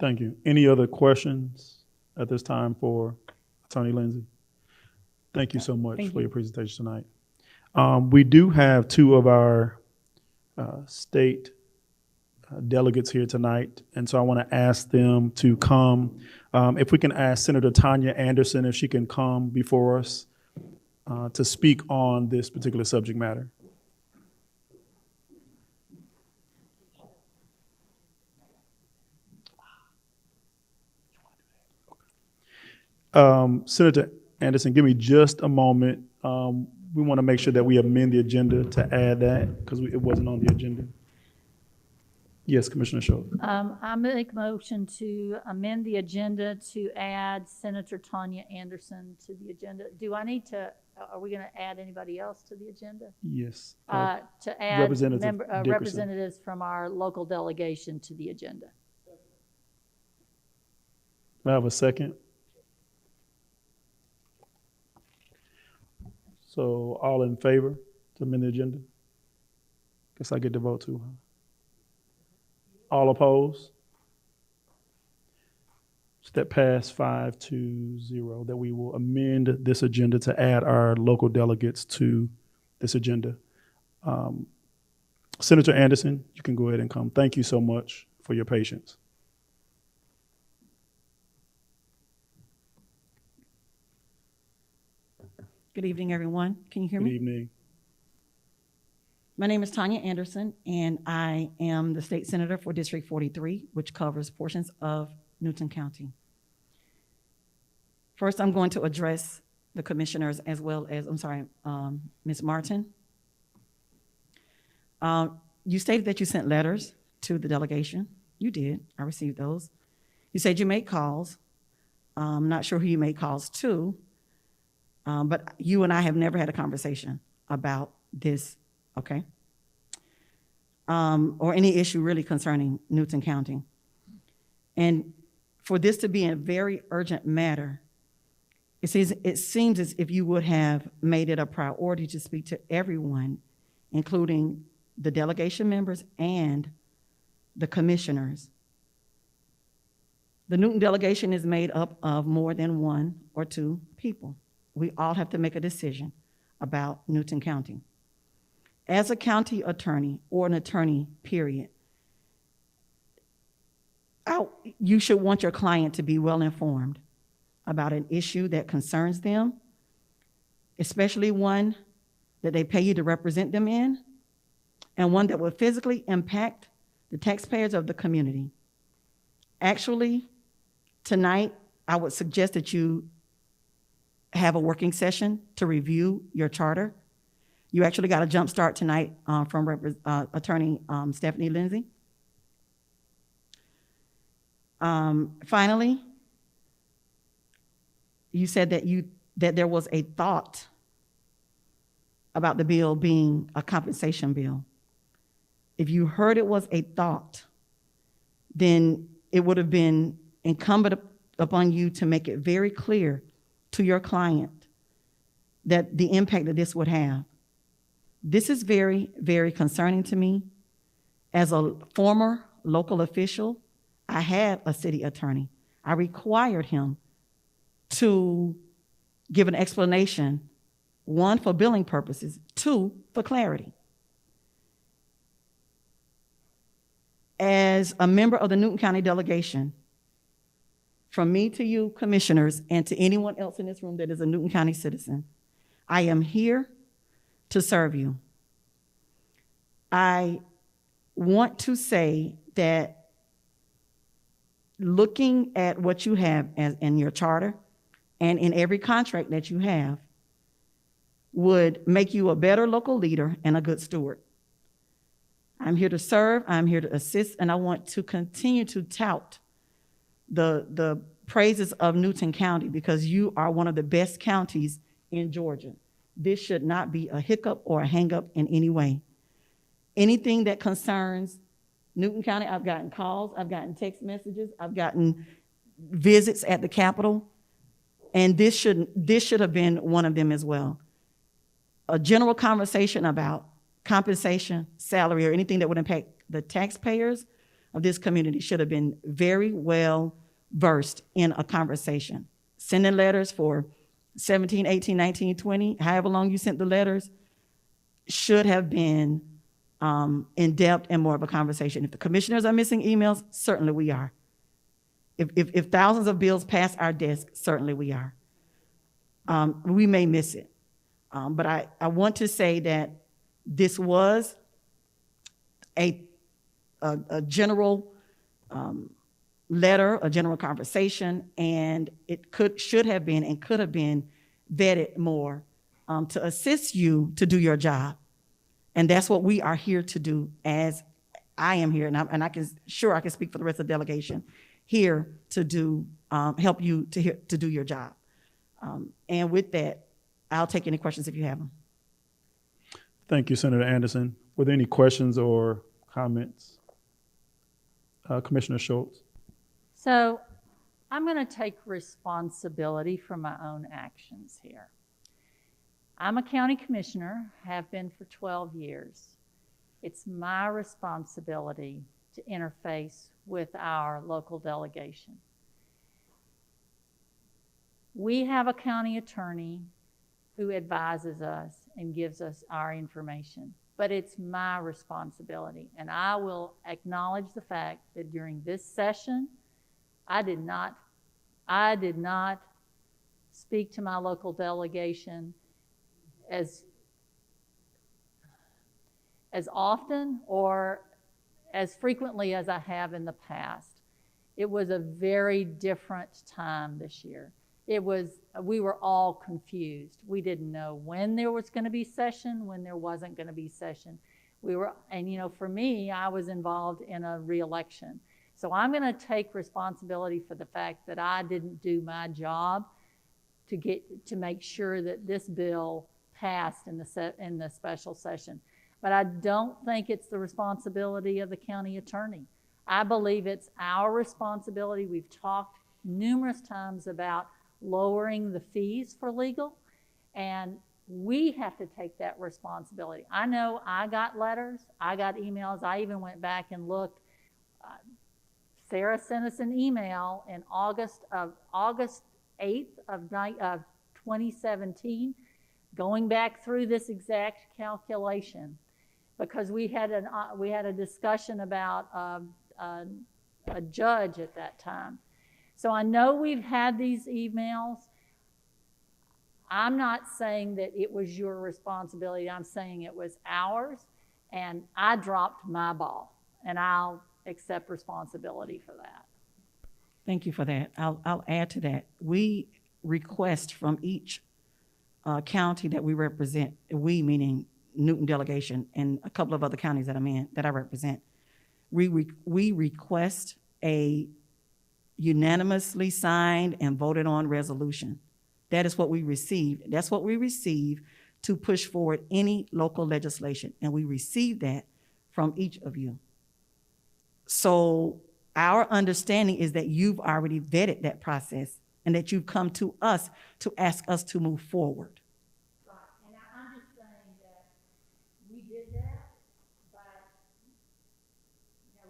Thank you. Any other questions at this time for Attorney Lindsey? Thank you so much Thank for you. your presentation tonight. We do have two of our state delegates here tonight, and so I want to ask them to come. If we can ask Senator Tanya Anderson if she can come before us to speak on this particular subject matter. Senator Anderson, give me just a moment. We want to make sure that we amend the agenda to add that because it wasn't on the agenda. Yes, Commissioner Schultz. I make a motion to amend the agenda to add Senator Tanya Anderson to the agenda. Do I need to, are we going to add anybody else to the agenda? Yes. To add Representative Dickerson. representatives from our local delegation to the agenda. May I have a second? So all in favor to amend the agenda? Guess I get to vote too, huh? All opposed? So that passed 5-0, that we will amend this agenda to add our local delegates to this agenda. Senator Anderson, you can go ahead and come. Thank you so much for your patience. Good evening, everyone. Can you hear Good me? evening. My name is Tanya Anderson, and I am the state senator for District 43, which covers portions of Newton County. First, I'm going to address the commissioners as well as, Ms. Martin. You stated that you sent letters to the delegation. You did. I received those. You said you made calls. I'm not sure who you made calls to, but you and I have never had a conversation about this, okay? Or any issue really concerning Newton County. And for this to be a very urgent matter, it seems as if you would have made it a priority to speak to everyone, including the delegation members and the commissioners. The Newton delegation is made up of more than one or two people. We all have to make a decision about Newton County. As a county attorney or an attorney, period, you should want your client to be well informed about an issue that concerns them, especially one that they pay you to represent them in, and one that will physically impact the taxpayers of the community. Actually, tonight, I would suggest that you have a working session to review your charter. You actually got a jump start tonight from Attorney Stephanie Lindsey. Finally, you said that there was a thought about the bill being a compensation bill. If you heard it was a thought, then it would have been incumbent upon you to make it very clear to your client that the impact that this would have. This is very, very concerning to me. As a former local official, I had a city attorney. I required him to give an explanation, one, for billing purposes, two, for clarity. As a member of the Newton County delegation, from me to you, commissioners, and to anyone else in this room that is a Newton County citizen, I am here to serve you. I want to say that looking at what you have in your charter and in every contract that you have would make you a better local leader and a good steward. I'm here to serve, I'm here to assist, and I want to continue to tout the praises of Newton County because you are one of the best counties in Georgia. This should not be a hiccup or a hang-up in any way. Anything that concerns Newton County, I've gotten calls, I've gotten text messages, I've gotten visits at the Capitol, and this should have been one of them as well. A general conversation about compensation, salary, or anything that would impact the taxpayers of this community should have been very well versed in a conversation. Sending letters for 17, 18, 19, 20, however long you sent the letters, should have been in depth and more of a conversation. If the commissioners are missing emails, certainly we are. If thousands of bills pass our desk, certainly we are. We may miss it. But I want to say that this was a general letter, a general conversation, and it should have been and could have been vetted more to assist you to do your job. And that's what we are here to do, as I am here, and I can speak for the rest of the delegation, here to do, help you to do your job. And with that, I'll take any questions if you have them. Thank you, Senator Anderson. Were there any questions or comments? Commissioner Schultz. So I'm going to take responsibility for my own actions here. I'm a county commissioner, have been for 12 years. It's my responsibility to interface with our local delegation. We have a county attorney who advises us and gives us our information, but it's my responsibility. And I will acknowledge the fact that during this session, I did not speak to my local delegation as often or as frequently as I have in the past. It was a very different time this year. We were all confused. We didn't know when there was going to be session, when there wasn't going to be session. For me, I was involved in a re-election. So I'm going to take responsibility for the fact that I didn't do my job to make sure that this bill passed in the special session. But I don't think it's the responsibility of the county attorney. I believe it's our responsibility. We've talked numerous times about lowering the fees for legal, and we have to take that responsibility. I know I got letters, I got emails, I even went back and looked. Sarah sent us an email in August 8th of 2017, going back through this exact calculation, because we had a discussion about a judge at that time. So I know we've had these emails. I'm not saying that it was your responsibility. I'm saying it was ours, and I dropped my ball, and I'll accept responsibility for that. Thank you for that. I'll add to that. We request from each county that we represent, we meaning Newton delegation and a couple of other counties that I represent, we request a unanimously signed and voted on resolution. That is what we receive. That's what we receive to push forward any local legislation. And we receive that from each of you. So our understanding is that you've already vetted that process and that you've come to us to ask us to move forward. And I'm just saying that we did that, but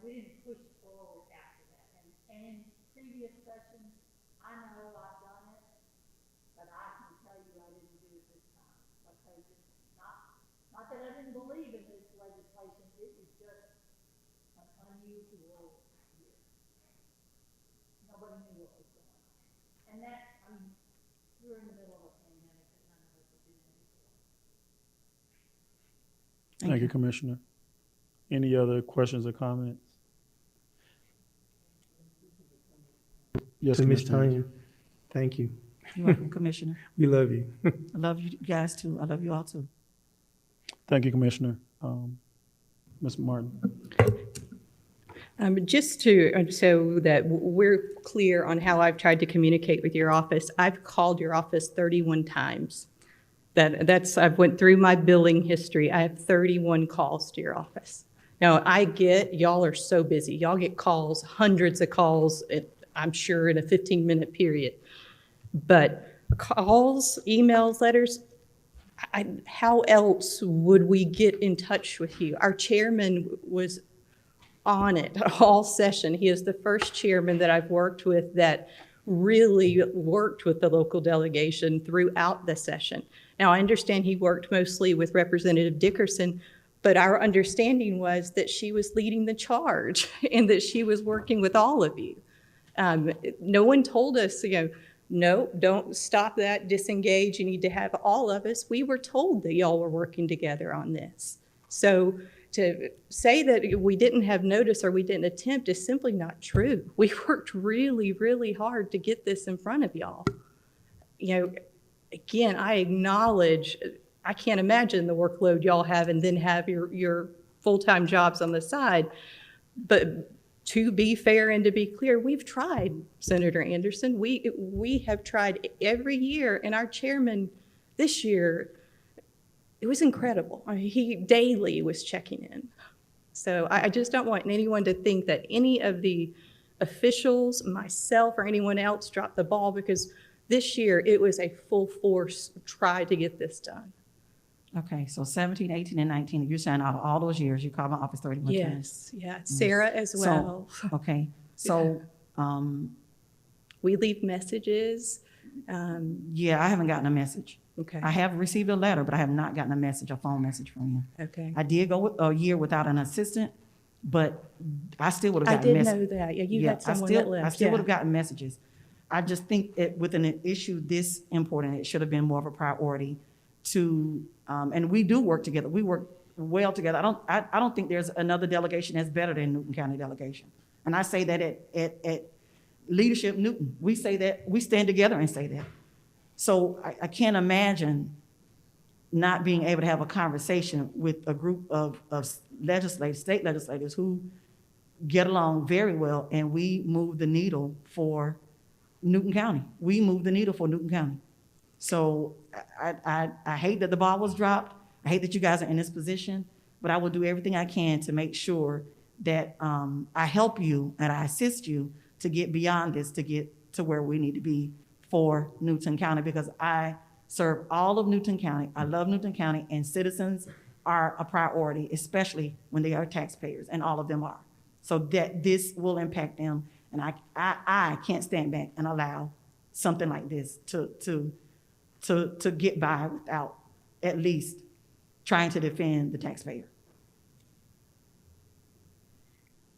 we didn't push forward after that. And in previous sessions, I know I've done it, but I can tell you I didn't do it this time. Because it's not that I didn't believe in this legislation, it was just an unusual year. Nobody knew what was going on. And that, we were in the middle of a pandemic that none of us had been in before. Thank you, Commissioner. Any other questions or comments? Yes, To Ms. Commissioner. Tanya, thank you. You're welcome, Commissioner. We love you. I love you guys too. I love you all too. Thank you, Commissioner. Ms. Martin. Just to, so that we're clear on how I've tried to communicate with your office, I've called your office 31 times. I've went through my billing history. I have 31 calls to your office. Now, I get, y'all are so busy. Y'all get calls, hundreds of calls, I'm sure in a 15-minute period. But calls, emails, letters, how else would we get in touch with you? Our chairman was on it all session. He is the first chairman that I've worked with that really worked with the local delegation throughout the session. Now, I understand he worked mostly with Representative Dickerson, but our understanding was that she was leading the charge and that she was working with all of you. No one told us, no, don't stop that, disengage, you need to have all of us. We were told that y'all were working together on this. So to say that we didn't have notice or we didn't attempt is simply not true. We worked really, really hard to get this in front of y'all. Again, I acknowledge, I can't imagine the workload y'all have and then have your full-time jobs on the side. But to be fair and to be clear, we've tried, Senator Anderson. We have tried every year, and our chairman this year, it was incredible. I mean, he daily was checking in. So I just don't want anyone to think that any of the officials, myself, or anyone else dropped the ball, because this year it was a full force try to get this done. Okay, so 17, 18, and 19, you're saying out of all those years, you called my office 31 times? Yes, yeah, Sarah as well. Okay, so, we leave messages. yeah, I haven't gotten a message. Okay. I have received a letter, but I have not gotten a message, a phone message from you. Okay. I did go a year without an assistant, but I still would have I gotten did messages. know that. Yeah, you had someone that left. I still yeah. would have gotten messages. I just think with an issue this important, it should have been more of a priority to, and we do work together. We work well together. I don't think there's another delegation that's better than Newton County delegation. And I say that at Leadership Newton. We say that, we stand together and say that. So I can't imagine not being able to have a conversation with a group of legislators, state legislators who get along very well, and we move the needle for Newton County. We move the needle for Newton County. So I hate that the ball was dropped. I hate that you guys are in this position, but I will do everything I can to make sure that I help you and I assist you to get beyond this, to get to where we need to be for Newton County, because I serve all of Newton County. I love Newton County, and citizens are a priority, especially when they are taxpayers, and all of them are. So that this will impact them, and I can't stand back and allow something like this to get by without at least trying to defend the taxpayer.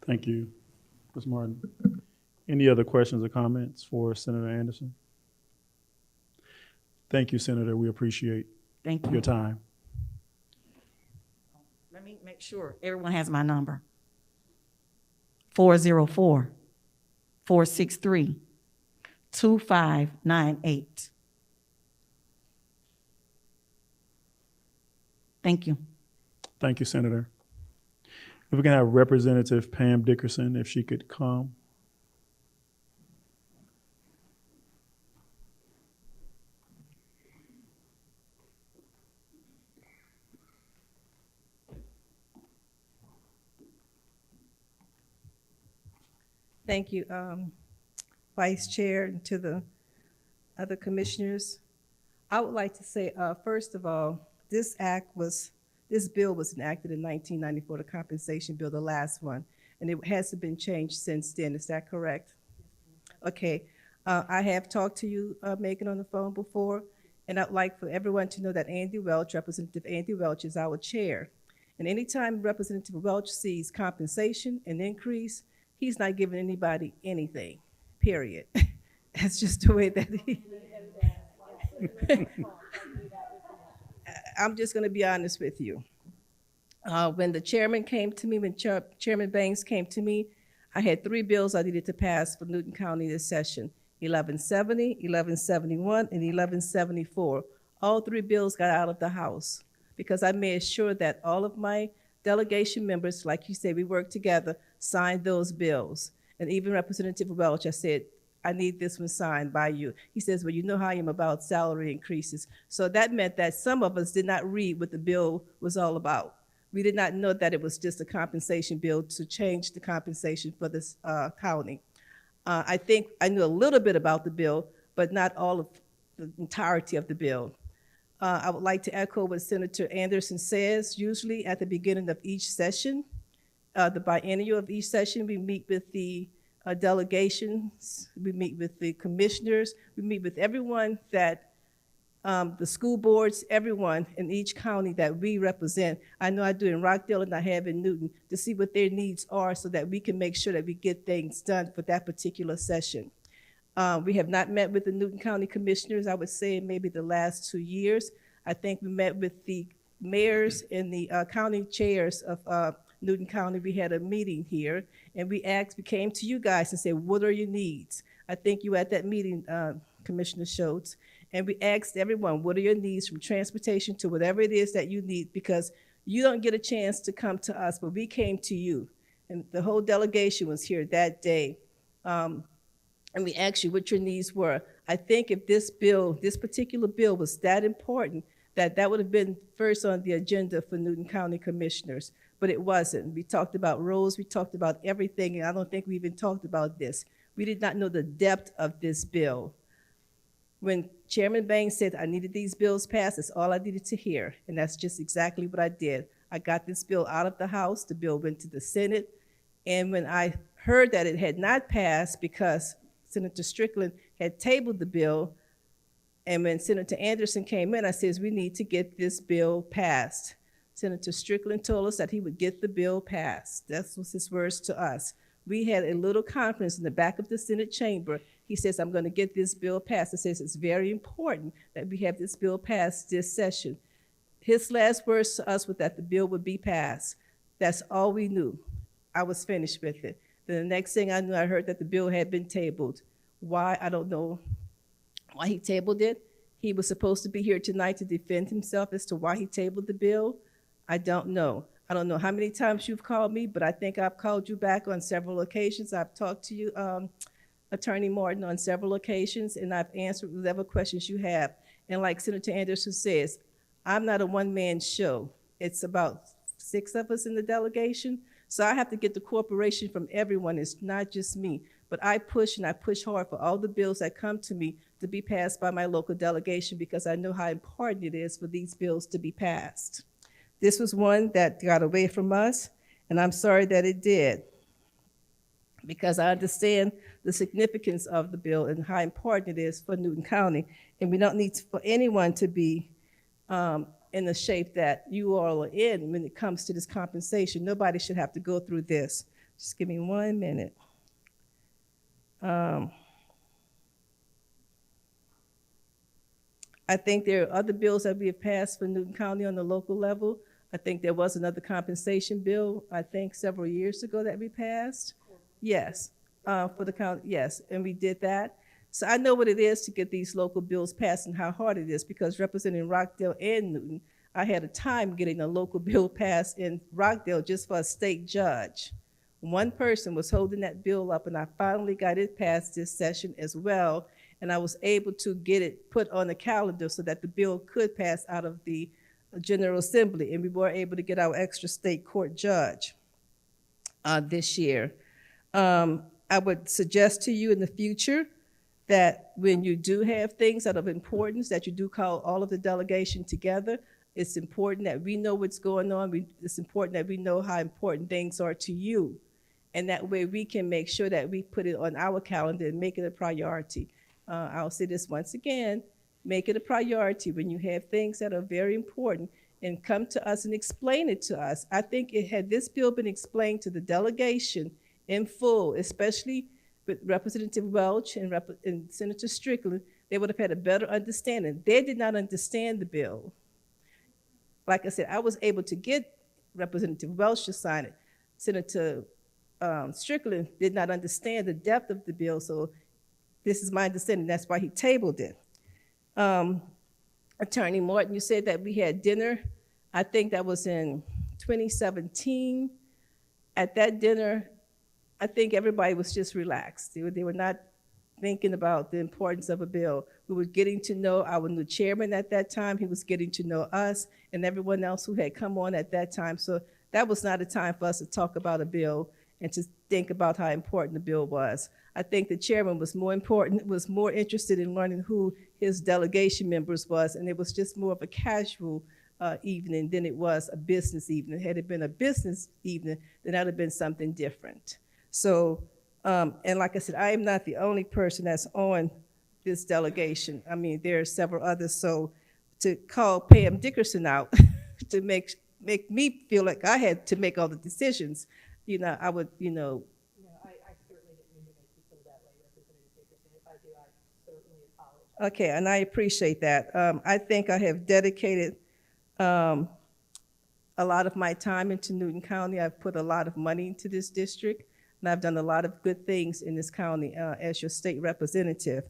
Thank you, Ms. Martin. Any other questions or comments for Senator Anderson? Thank you, Senator. We appreciate Thank you. your time. Let me make sure everyone has my number. 404-463-2598. Thank you. Thank you, Senator. If we can have Representative Pam Dickerson, if she could come. Thank you, Vice Chair, and to the other commissioners. I would like to say, first of all, this bill was enacted in 1994, the compensation bill, the last one, and it hasn't been changed since then. Is that correct? Okay. I have talked to you, Megan, on the phone before, and I'd like for everyone to know that Andy Welch, Representative Andy Welch, is our chair. And anytime Representative Welch sees compensation, an increase, he's not giving anybody anything, period. That's just the way that he... I'm just going to be honest with you. When the chairman came to me, when Chairman Banks came to me, I had 3 bills I needed to pass for Newton County this session: 1170, 1171, and 1174. All 3 bills got out of the House because I made sure that all of my delegation members, like you said, we worked together, signed those bills. And even Representative Welch, I said, I need this one signed by you. He says, well, you know how I am about salary increases. So that meant that some of us did not read what the bill was all about. We did not know that it was just a compensation bill to change the compensation for this county. I think I knew a little bit about the bill, but not all of the entirety of the bill. I would like to echo what Senator Anderson says. Usually at the beginning of each session, the biennial of each session. We meet with the delegations, we meet with the commissioners, we meet with everyone that, the school boards, everyone in each county that we represent. I know I do in Rockdale and I have in Newton, to see what their needs are so that we can make sure that we get things done for that particular session. We have not met with the Newton County Commissioners, I would say, in maybe the last 2 years. I think we met with the mayors and the county chairs of Newton County. We had a meeting here, and we came to you guys and said, what are your needs? I think you were at that meeting, Commissioner Schultz, and we asked everyone, what are your needs, from transportation to whatever it is that you need, because you don't get a chance to come to us, but we came to you. And the whole delegation was here that day. And we asked you what your needs were. I think if this particular bill was that important, that would have been first on the agenda for Newton County Commissioners, but it wasn't. We talked about roads, we talked about everything, and I don't think we even talked about this. We did not know the depth of this bill. When Chairman Banks said I needed these bills passed, that's all I needed to hear, and that's just exactly what I did. I got this bill out of the House, the bill went to the Senate, and when I heard that it had not passed because Senator Strickland had tabled the bill, and when Senator Anderson came in, I said, we need to get this bill passed. Senator Strickland told us that he would get the bill passed. That was his words to us. We had a little conference in the back of the Senate chamber. He says, I'm going to get this bill passed. He says, it's very important that we have this bill passed this session. His last words to us was that the bill would be passed. That's all we knew. I was finished with it. Then the next thing I knew, I heard that the bill had been tabled. Why? I don't know why he tabled it. He was supposed to be here tonight to defend himself as to why he tabled the bill. I don't know. I don't know how many times you've called me, but I think I've called you back on several occasions. I've talked to you, Attorney Martin, on several occasions, and I've answered whatever questions you have. And like Senator Anderson says, I'm not a one-man show. It's about 6 of us in the delegation, so I have to get the cooperation from everyone. It's not just me, but I push and I push hard for all the bills that come to me to be passed by my local delegation, because I know how important it is for these bills to be passed. This was one that got away from us, and I'm sorry that it did, because I understand the significance of the bill and how important it is for Newton County, and we don't need for anyone to be in the shape that you all are in when it comes to this compensation. Nobody should have to go through this. Just give me 1 minute. I think there are other bills that we have passed for Newton County on the local level. I think there was another compensation bill, I think several years ago, that we passed. Yes, for the county, yes, and we did that. So I know what it is to get these local bills passed and how hard it is, because representing Rockdale and Newton, I had a time getting a local bill passed in Rockdale just for a state judge. One person was holding that bill up, and I finally got it passed this session as well, and I was able to get it put on the calendar so that the bill could pass out of the General Assembly, and we were able to get our extra state court judge this year. I would suggest to you in the future that when you do have things that are of importance, that you do call all of the delegation together. It's important that we know what's going on. It's important that we know how important things are to you. And that way we can make sure that we put it on our calendar and make it a priority. I'll say this once again, make it a priority when you have things that are very important, and come to us and explain it to us. I think had this bill been explained to the delegation in full, especially with Representative Welch and Senator Strickland, they would have had a better understanding. They did not understand the bill. Like I said, I was able to get Representative Welch to sign it. Senator Strickland did not understand the depth of the bill, so this is my understanding. That's why he tabled it. Attorney Martin, you said that we had dinner. I think that was in 2017. At that dinner, I think everybody was just relaxed. They were not thinking about the importance of a bill. We were getting to know our new chairman at that time. He was getting to know us and everyone else who had come on at that time. So that was not a time for us to talk about a bill and to think about how important the bill was. I think the chairman was more interested in learning who his delegation members was, and it was just more of a casual evening than it was a business evening. Had it been a business evening, then that would have been something different. So, and like I said, I am not the only person that's on this delegation. I mean, there are several others. So to call Pam Dickerson out to make me feel like I had to make all the decisions, you know, I would, you know. I certainly didn't mean to make you feel that way, Representative Dickerson. If I do, I certainly apologize. Okay, and I appreciate that. I think I have dedicated a lot of my time into Newton County. I've put a lot of money into this district, and I've done a lot of good things in this county as your state representative.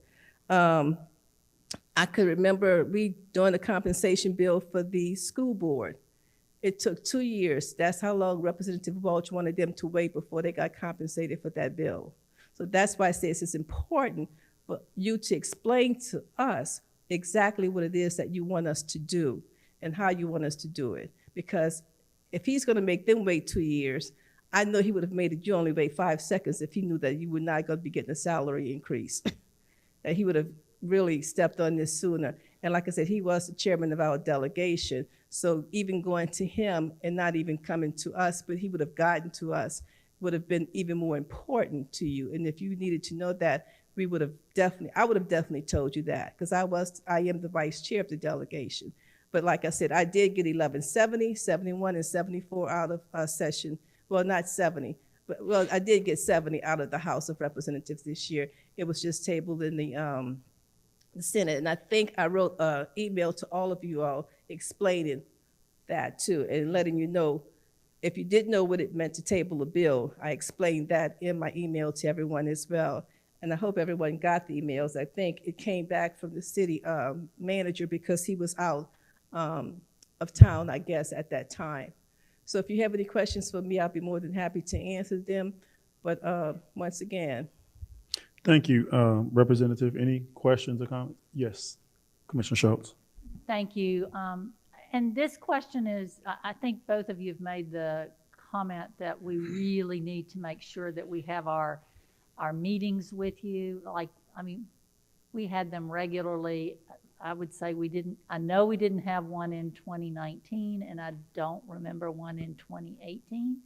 I could remember doing the compensation bill for the school board. It took 2 years. That's how long Representative Welch wanted them to wait before they got compensated for that bill. So that's why I say it's important for you to explain to us exactly what it is that you want us to do and how you want us to do it. Because if he's going to make them wait 2 years, I know he would have made it you only wait 5 seconds if he knew that you were not going to be getting a salary increase. That he would have really stepped on this sooner. And like I said, he was the chairman of our delegation. So even going to him and not even coming to us, but he would have gotten to us, would have been even more important to you. And if you needed to know that, I would have definitely told you that, because I am the vice chair of the delegation. But like I said, I did get 1170, 71, and 74 out of session. Well, not 70, but well, I did get 70 out of the House of Representatives this year. It was just tabled in the Senate. And I think I wrote an email to all of you all explaining that too, and letting you know, if you didn't know what it meant to table a bill, I explained that in my email to everyone as well. And I hope everyone got the emails. I think it came back from the city manager because he was out of town, I guess, at that time. So if you have any questions for me, I'll be more than happy to answer them. But once again. Thank you, Representative. Any questions or comments? Yes, Commissioner Schultz. Thank you. And this question is, I think both of you have made the comment that we really need to make sure that we have our meetings with you. Like, I mean, we had them regularly. I would say I know we didn't have one in 2019, and I don't remember one in 2018.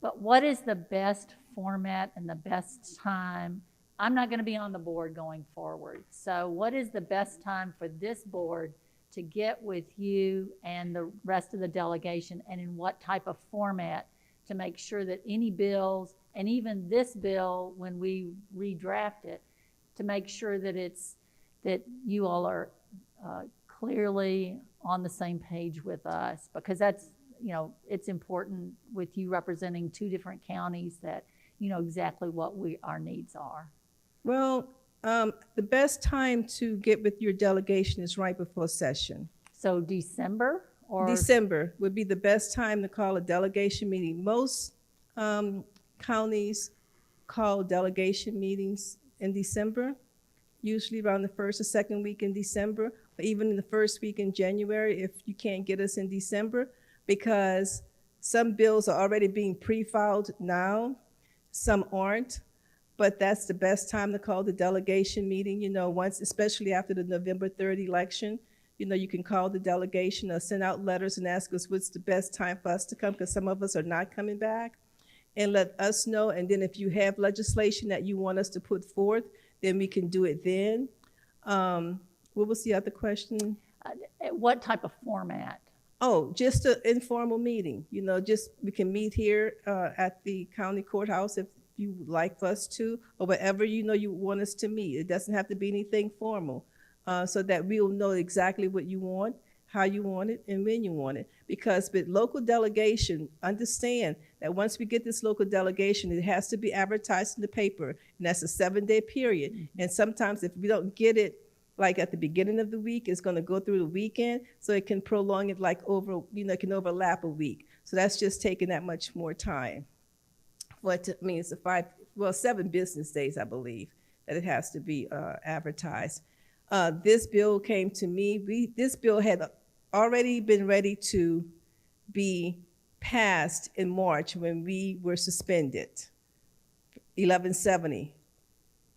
But what is the best format and the best time? I'm not going to be on the board going forward. So what is the best time for this board to get with you and the rest of the delegation, and in what type of format, to make sure that any bills, and even this bill, when we redraft it, to make sure that you all are clearly on the same page with us, because that's, you know, it's important with you representing 2 different counties that you know exactly what our needs are. Well, the best time to get with your delegation is right before session. So December? Or December would be the best time to call a delegation meeting. Most counties call delegation meetings in December, usually around the first or second week in December, or even in the first week in January if you can't get us in December, because some bills are already being pre-filed now, some aren't. But that's the best time to call the delegation meeting, you know, once, especially after the November 3rd election. You know, you can call the delegation or send out letters and ask us what's the best time for us to come, because some of us are not coming back, and let us know. And then if you have legislation that you want us to put forth, then we can do it then. What was the other question? What type of format? Oh, just an informal meeting. You know, just we can meet here at the county courthouse if you would like for us to, or wherever you know you want us to meet. It doesn't have to be anything formal, so that we'll know exactly what you want, how you want it, and when you want it. Because with local delegation, understand that once we get this local delegation, it has to be advertised in the paper, and that's a 7-day period. Mm-hmm. And sometimes if we don't get it like at the beginning of the week, it's going to go through the weekend, so it can prolong it like over, you know, it can overlap a week. So that's just taking that much more time. What I mean, it's 7 business days, I believe, that it has to be advertised. This bill came to me. This bill had already been ready to be passed in March when we were suspended. 1170.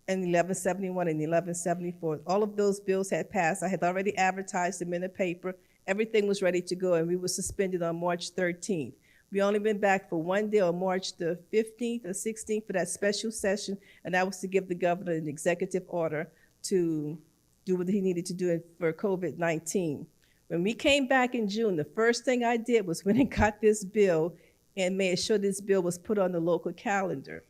and 1171 and 1174. All of those bills had passed. I had already advertised them in the paper. Everything was ready to go, and we were suspended on March 13th. We only went back for one day on March the 15th or 16th for that special session, and that was to give the governor an executive order to do what he needed to do for COVID-19. When we came back in June, the first thing I did was went and got this bill and made sure this bill was put on the local calendar.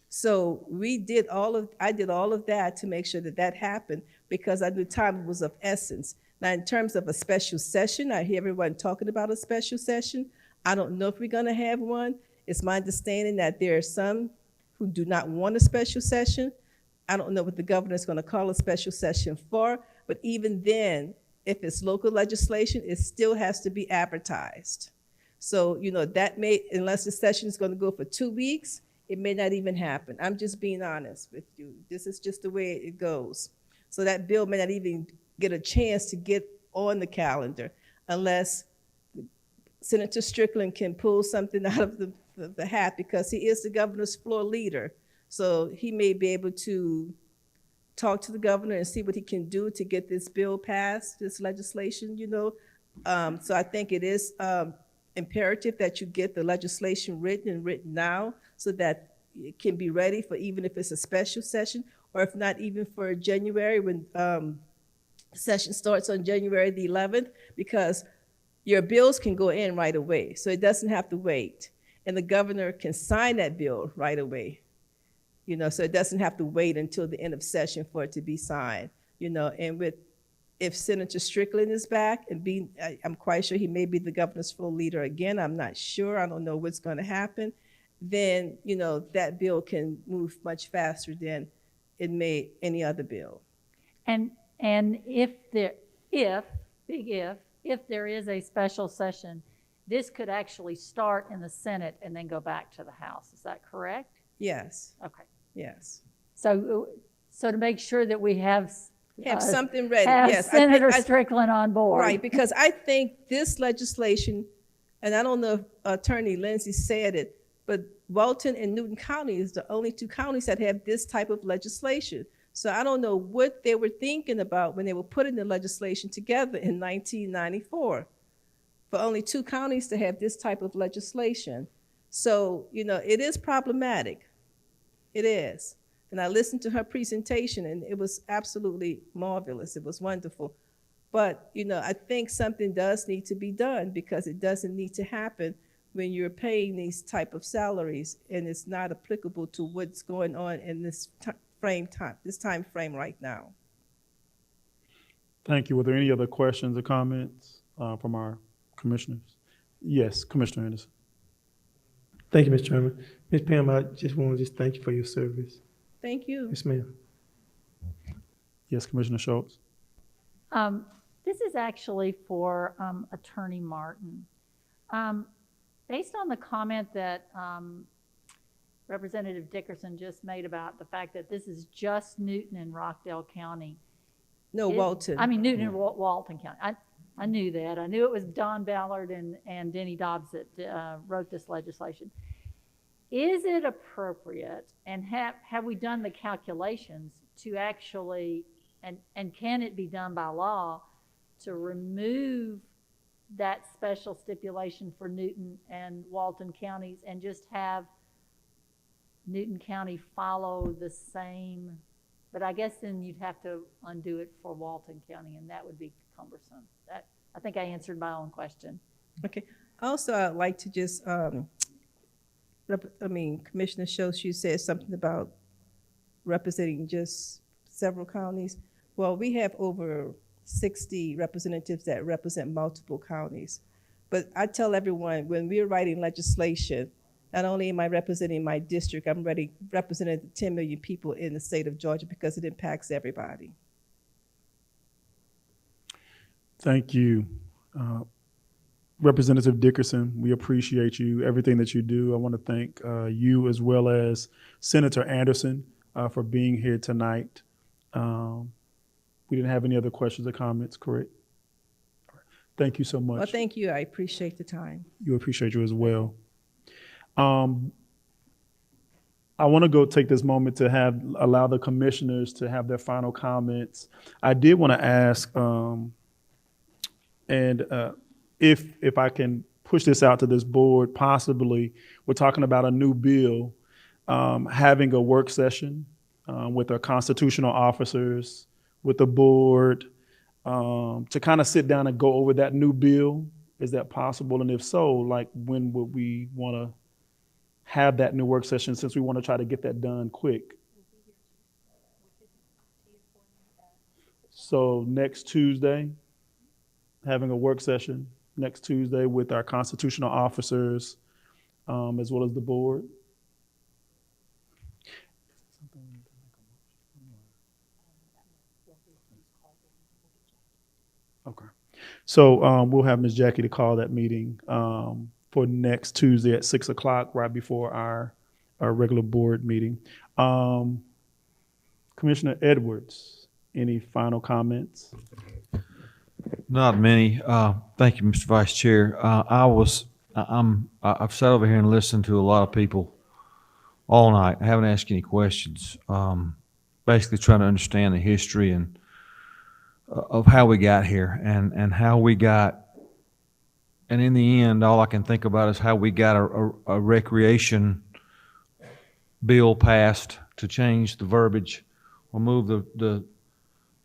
So I did all of that to make sure that that happened because I knew time was of essence. Now, in terms of a special session, I hear everyone talking about a special session. I don't know if we're going to have one. It's my understanding that there are some who do not want a special session. I don't know what the governor is going to call a special session for, but even then, if it's local legislation, it still has to be advertised. So, that unless the session is going to go for 2 weeks, it may not even happen. I'm just being honest with you. This is just the way it goes. So that bill may not even get a chance to get on the calendar unless Senator Strickland can pull something out of the hat because he is the governor's floor leader. So he may be able to talk to the governor and see what he can do to get this bill passed, this legislation, So I think it is imperative that you get the legislation written now so that it can be ready for even if it's a special session or if not even for January when session starts on January the 11th because your bills can go in right away. So it doesn't have to wait. And the governor can sign that bill right away. So it doesn't have to wait until the end of session for it to be signed, and if Senator Strickland is back and I'm quite sure he may be the governor's full leader again, I'm not sure, I don't know what's going to happen, then, that bill can move much faster than it may any other bill. And if there is a special session, this could actually start in the Senate and then go back to the House. Is that correct? Yes. Okay. Yes. So to make sure that we have something ready. Have yes. Senator Strickland on board. Right, because I think this legislation, and I don't know if Attorney Lindsey said it, but Walton and Newton County is the only two counties that have this type of legislation. So I don't know what they were thinking about when they were putting the legislation together in 1994 for only two counties to have this type of legislation. So, it is problematic. It is. And I listened to her presentation, and it was absolutely marvelous. It was wonderful. But, I think something does need to be done because it doesn't need to happen when you're paying these type of salaries, and it's not applicable to what's going on in this time frame right now. Thank you. Were there any other questions or comments from our commissioners? Yes, Commissioner Anderson. Thank you, Mr. Chairman. Ms. Pam, I just want to thank you for your service. Thank you. Yes, ma'am. Yes, Commissioner Schultz. This is actually for Attorney Martin. Based on the comment that Representative Dickerson just made about the fact that this is just Newton and Rockdale County. No, Walton. I mean, Newton and Walton County. I knew that. I knew it was Don Ballard and Denny Dobbs that wrote this legislation. Is it appropriate, and have we done the calculations to actually, and can it be done by law, to remove that special stipulation for Newton and Walton counties and just have Newton County follow the same, but I guess then you'd have to undo it for Walton County, and that would be cumbersome. I think I answered my own question. Okay. Also, I'd like to just, Commissioner Schultz, you said something about representing just several counties. Well, we have over 60 representatives that represent multiple counties. But I tell everyone, when we're writing legislation, not only am I representing my district, I'm representing the 10 million people in the state of Georgia because it impacts everybody. Thank you. Representative Dickerson, we appreciate you, everything that you do. I want to thank you as well as Senator Anderson for being here tonight. We didn't have any other questions or comments, correct? All right. Thank you so much. Well, thank you. I appreciate the time. You appreciate you as well. I want to go take this moment to allow the commissioners to have their final comments. I did want to ask, if I can push this out to this board, possibly, we're talking about a new bill, having a work session with our constitutional officers, with the board, to kind of sit down and go over that new bill. Is that possible? And if so, like, when would we want to have that new work session, since we want to try to get that done quick? So next Tuesday, having a work session next Tuesday with our constitutional officers, as well as the board. Okay. So we'll have Ms. Jackie to call that meeting for next Tuesday at 6 o'clock, right before our regular board meeting. Commissioner Edwards, any final comments? Not many. Thank you, Mr. Vice Chair. I've sat over here and listened to a lot of people all night. I haven't asked any questions. Basically trying to understand the history and of how we got here and how we got, and in the end, all I can think about is how we got a recreation bill passed to change the verbiage or move the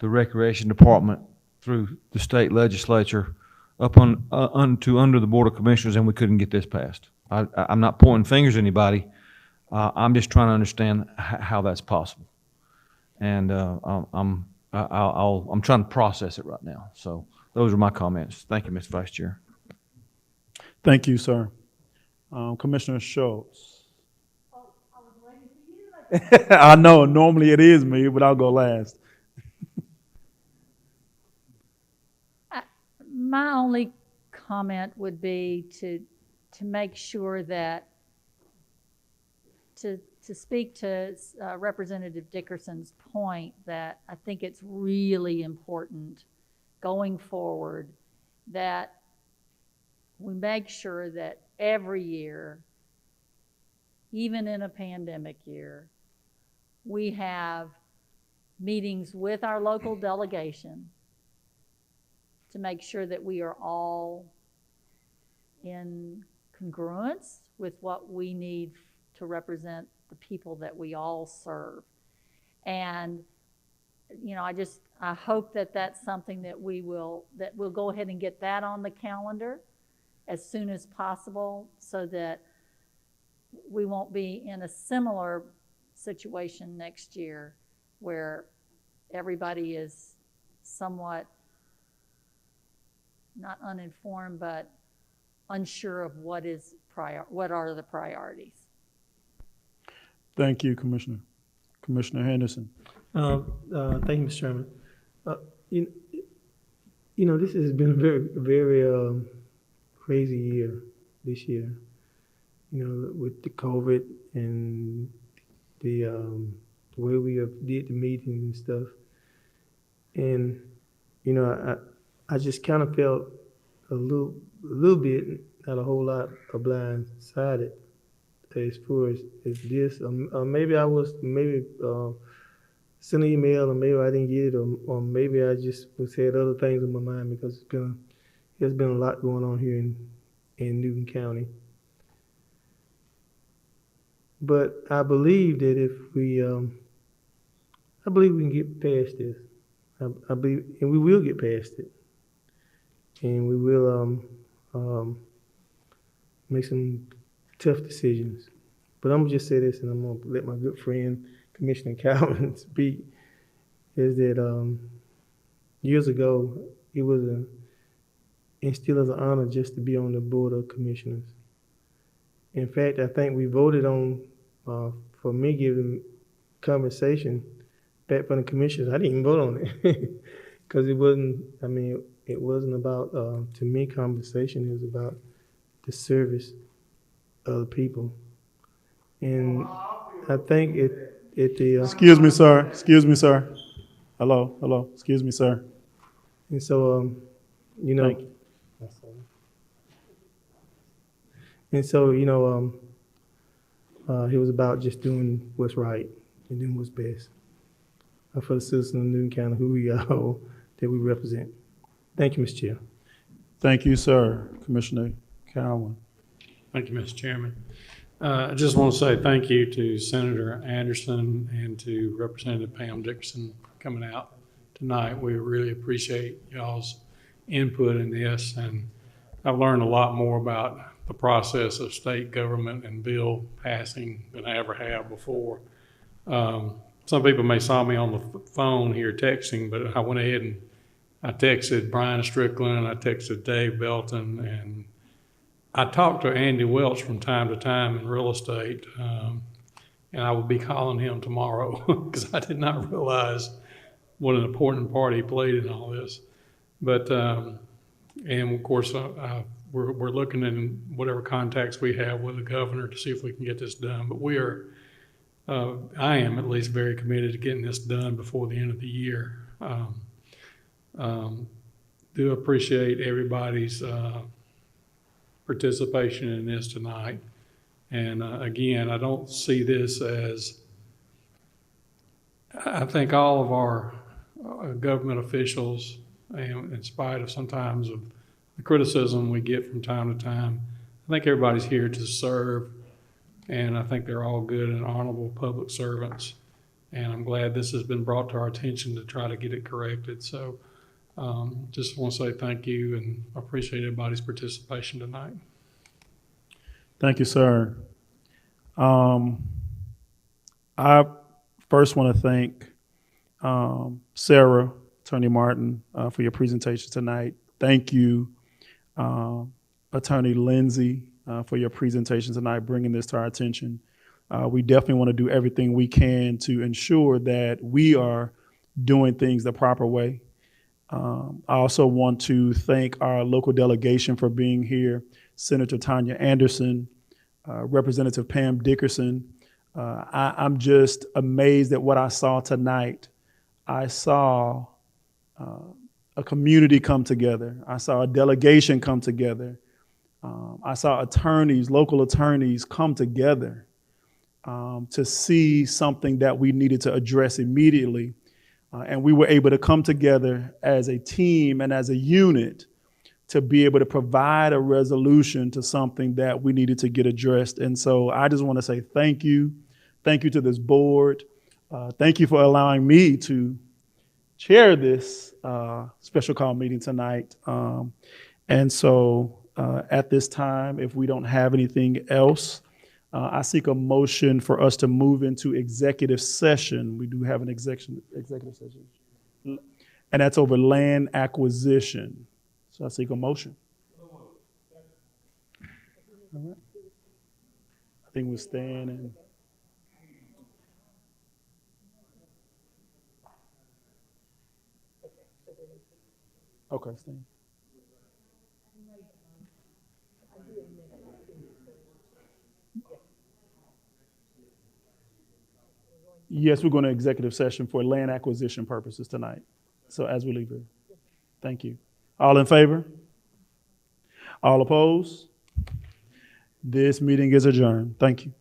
recreation department through the state legislature up under the Board of Commissioners, and we couldn't get this passed. I'm not pointing fingers at anybody. I'm just trying to understand how that's possible. And I'm trying to process it right now. So those are my comments. Thank you, Mr. Vice Chair. Thank you, sir. Commissioner Schultz. I know, normally it is me, but I'll go last. My only comment would be to make sure that, to speak to Representative Dickerson's point, that I think it's really important going forward that we make sure that every year, even in a pandemic year, we have meetings with our local delegation to make sure that we are all in congruence with what we need to represent the people that we all serve. And, you know, I hope that that's something that we'll go ahead and get that on the calendar as soon as possible, so that we won't be in a similar situation next year where everybody is somewhat not uninformed, but unsure of what are the priorities. Thank you, Commissioner. Commissioner Henderson. Thank you, Mr. Chairman. You know, this has been a very crazy year this year. You know, with the COVID and the way we did the meetings and stuff. And, you know, I just kind of felt a little bit, not a whole lot, blindsided as far as this. Maybe I was sent an email, or maybe I didn't get it, or maybe I just had other things in my mind, because there's been a lot going on here in Newton County. But I believe that if I believe we can get past this. I believe, and we will get past it. And we will make some tough decisions. But I'm gonna just say this, and I'm gonna let my good friend Commissioner Calvin speak. Is that years ago it was and still is an honor just to be on the Board of Commissioners. In fact, I think we voted on for me giving conversation back from the commissioners. I didn't even vote on it because it wasn't. I mean, it wasn't about to me conversation. It was about the service of the people. And I think Excuse me, sir. Excuse me, sir. Hello. Excuse me, sir. And so, you know. Thank you. And so, you know, It was about just doing what's right and doing what's best for the citizens of Newton County, who we are, that we represent. Thank you, Mr. Chair. Thank you, sir. Commissioner Cowan. Thank you, Mr. Chairman. I just want to say thank you to Senator Anderson and to Representative Pam Dickerson coming out tonight. We really appreciate y'all's input in this, and I've learned a lot more about the process of state government and bill passing than I ever have before. Some people may saw me on the phone here texting, but I went ahead and I texted Brian Strickland, I texted Dave Belton, and I talked to Andy Welch from time to time in real estate, and I will be calling him tomorrow because I did not realize what an important part he played in all this. But, and of course, we're looking in whatever contacts we have with the governor to see if we can get this done. But we are, I am at least very committed to getting this done before the end of the year. Do appreciate everybody's participation in this tonight. And again, I don't see this as, I think all of our government officials, and in spite of sometimes of the criticism we get from time to time, I think everybody's here to serve, and I think they're all good and honorable public servants. And I'm glad this has been brought to our attention to try to get it corrected. So just want to say thank you and appreciate everybody's participation tonight. Thank you, sir. I first want to thank Sarah, Attorney Martin, for your presentation tonight. Thank you, Attorney Lindsey, for your presentation tonight, bringing this to our attention. We definitely want to do everything we can to ensure that we are doing things the proper way. I also want to thank our local delegation for being here, Senator Tanya Anderson, Representative Pam Dickerson. I'm just amazed at what I saw tonight. I saw a community come together. I saw a delegation come together. I saw attorneys, local attorneys come together to see something that we needed to address immediately. And we were able to come together as a team and as a unit to be able to provide a resolution to something that we needed to get addressed. And so I just want to say thank you. Thank you to this board. Thank you for allowing me to chair this special call meeting tonight. And so at this time, if we don't have anything else, I seek a motion for us to move into executive session. We do have an executive session, and that's over land acquisition. So I seek a motion. All right. I think we're staying in. Okay, Stan. Yes, we're going to executive session for land acquisition purposes tonight. So as we leave here, thank you. All in favor? All opposed? This meeting is adjourned. Thank you.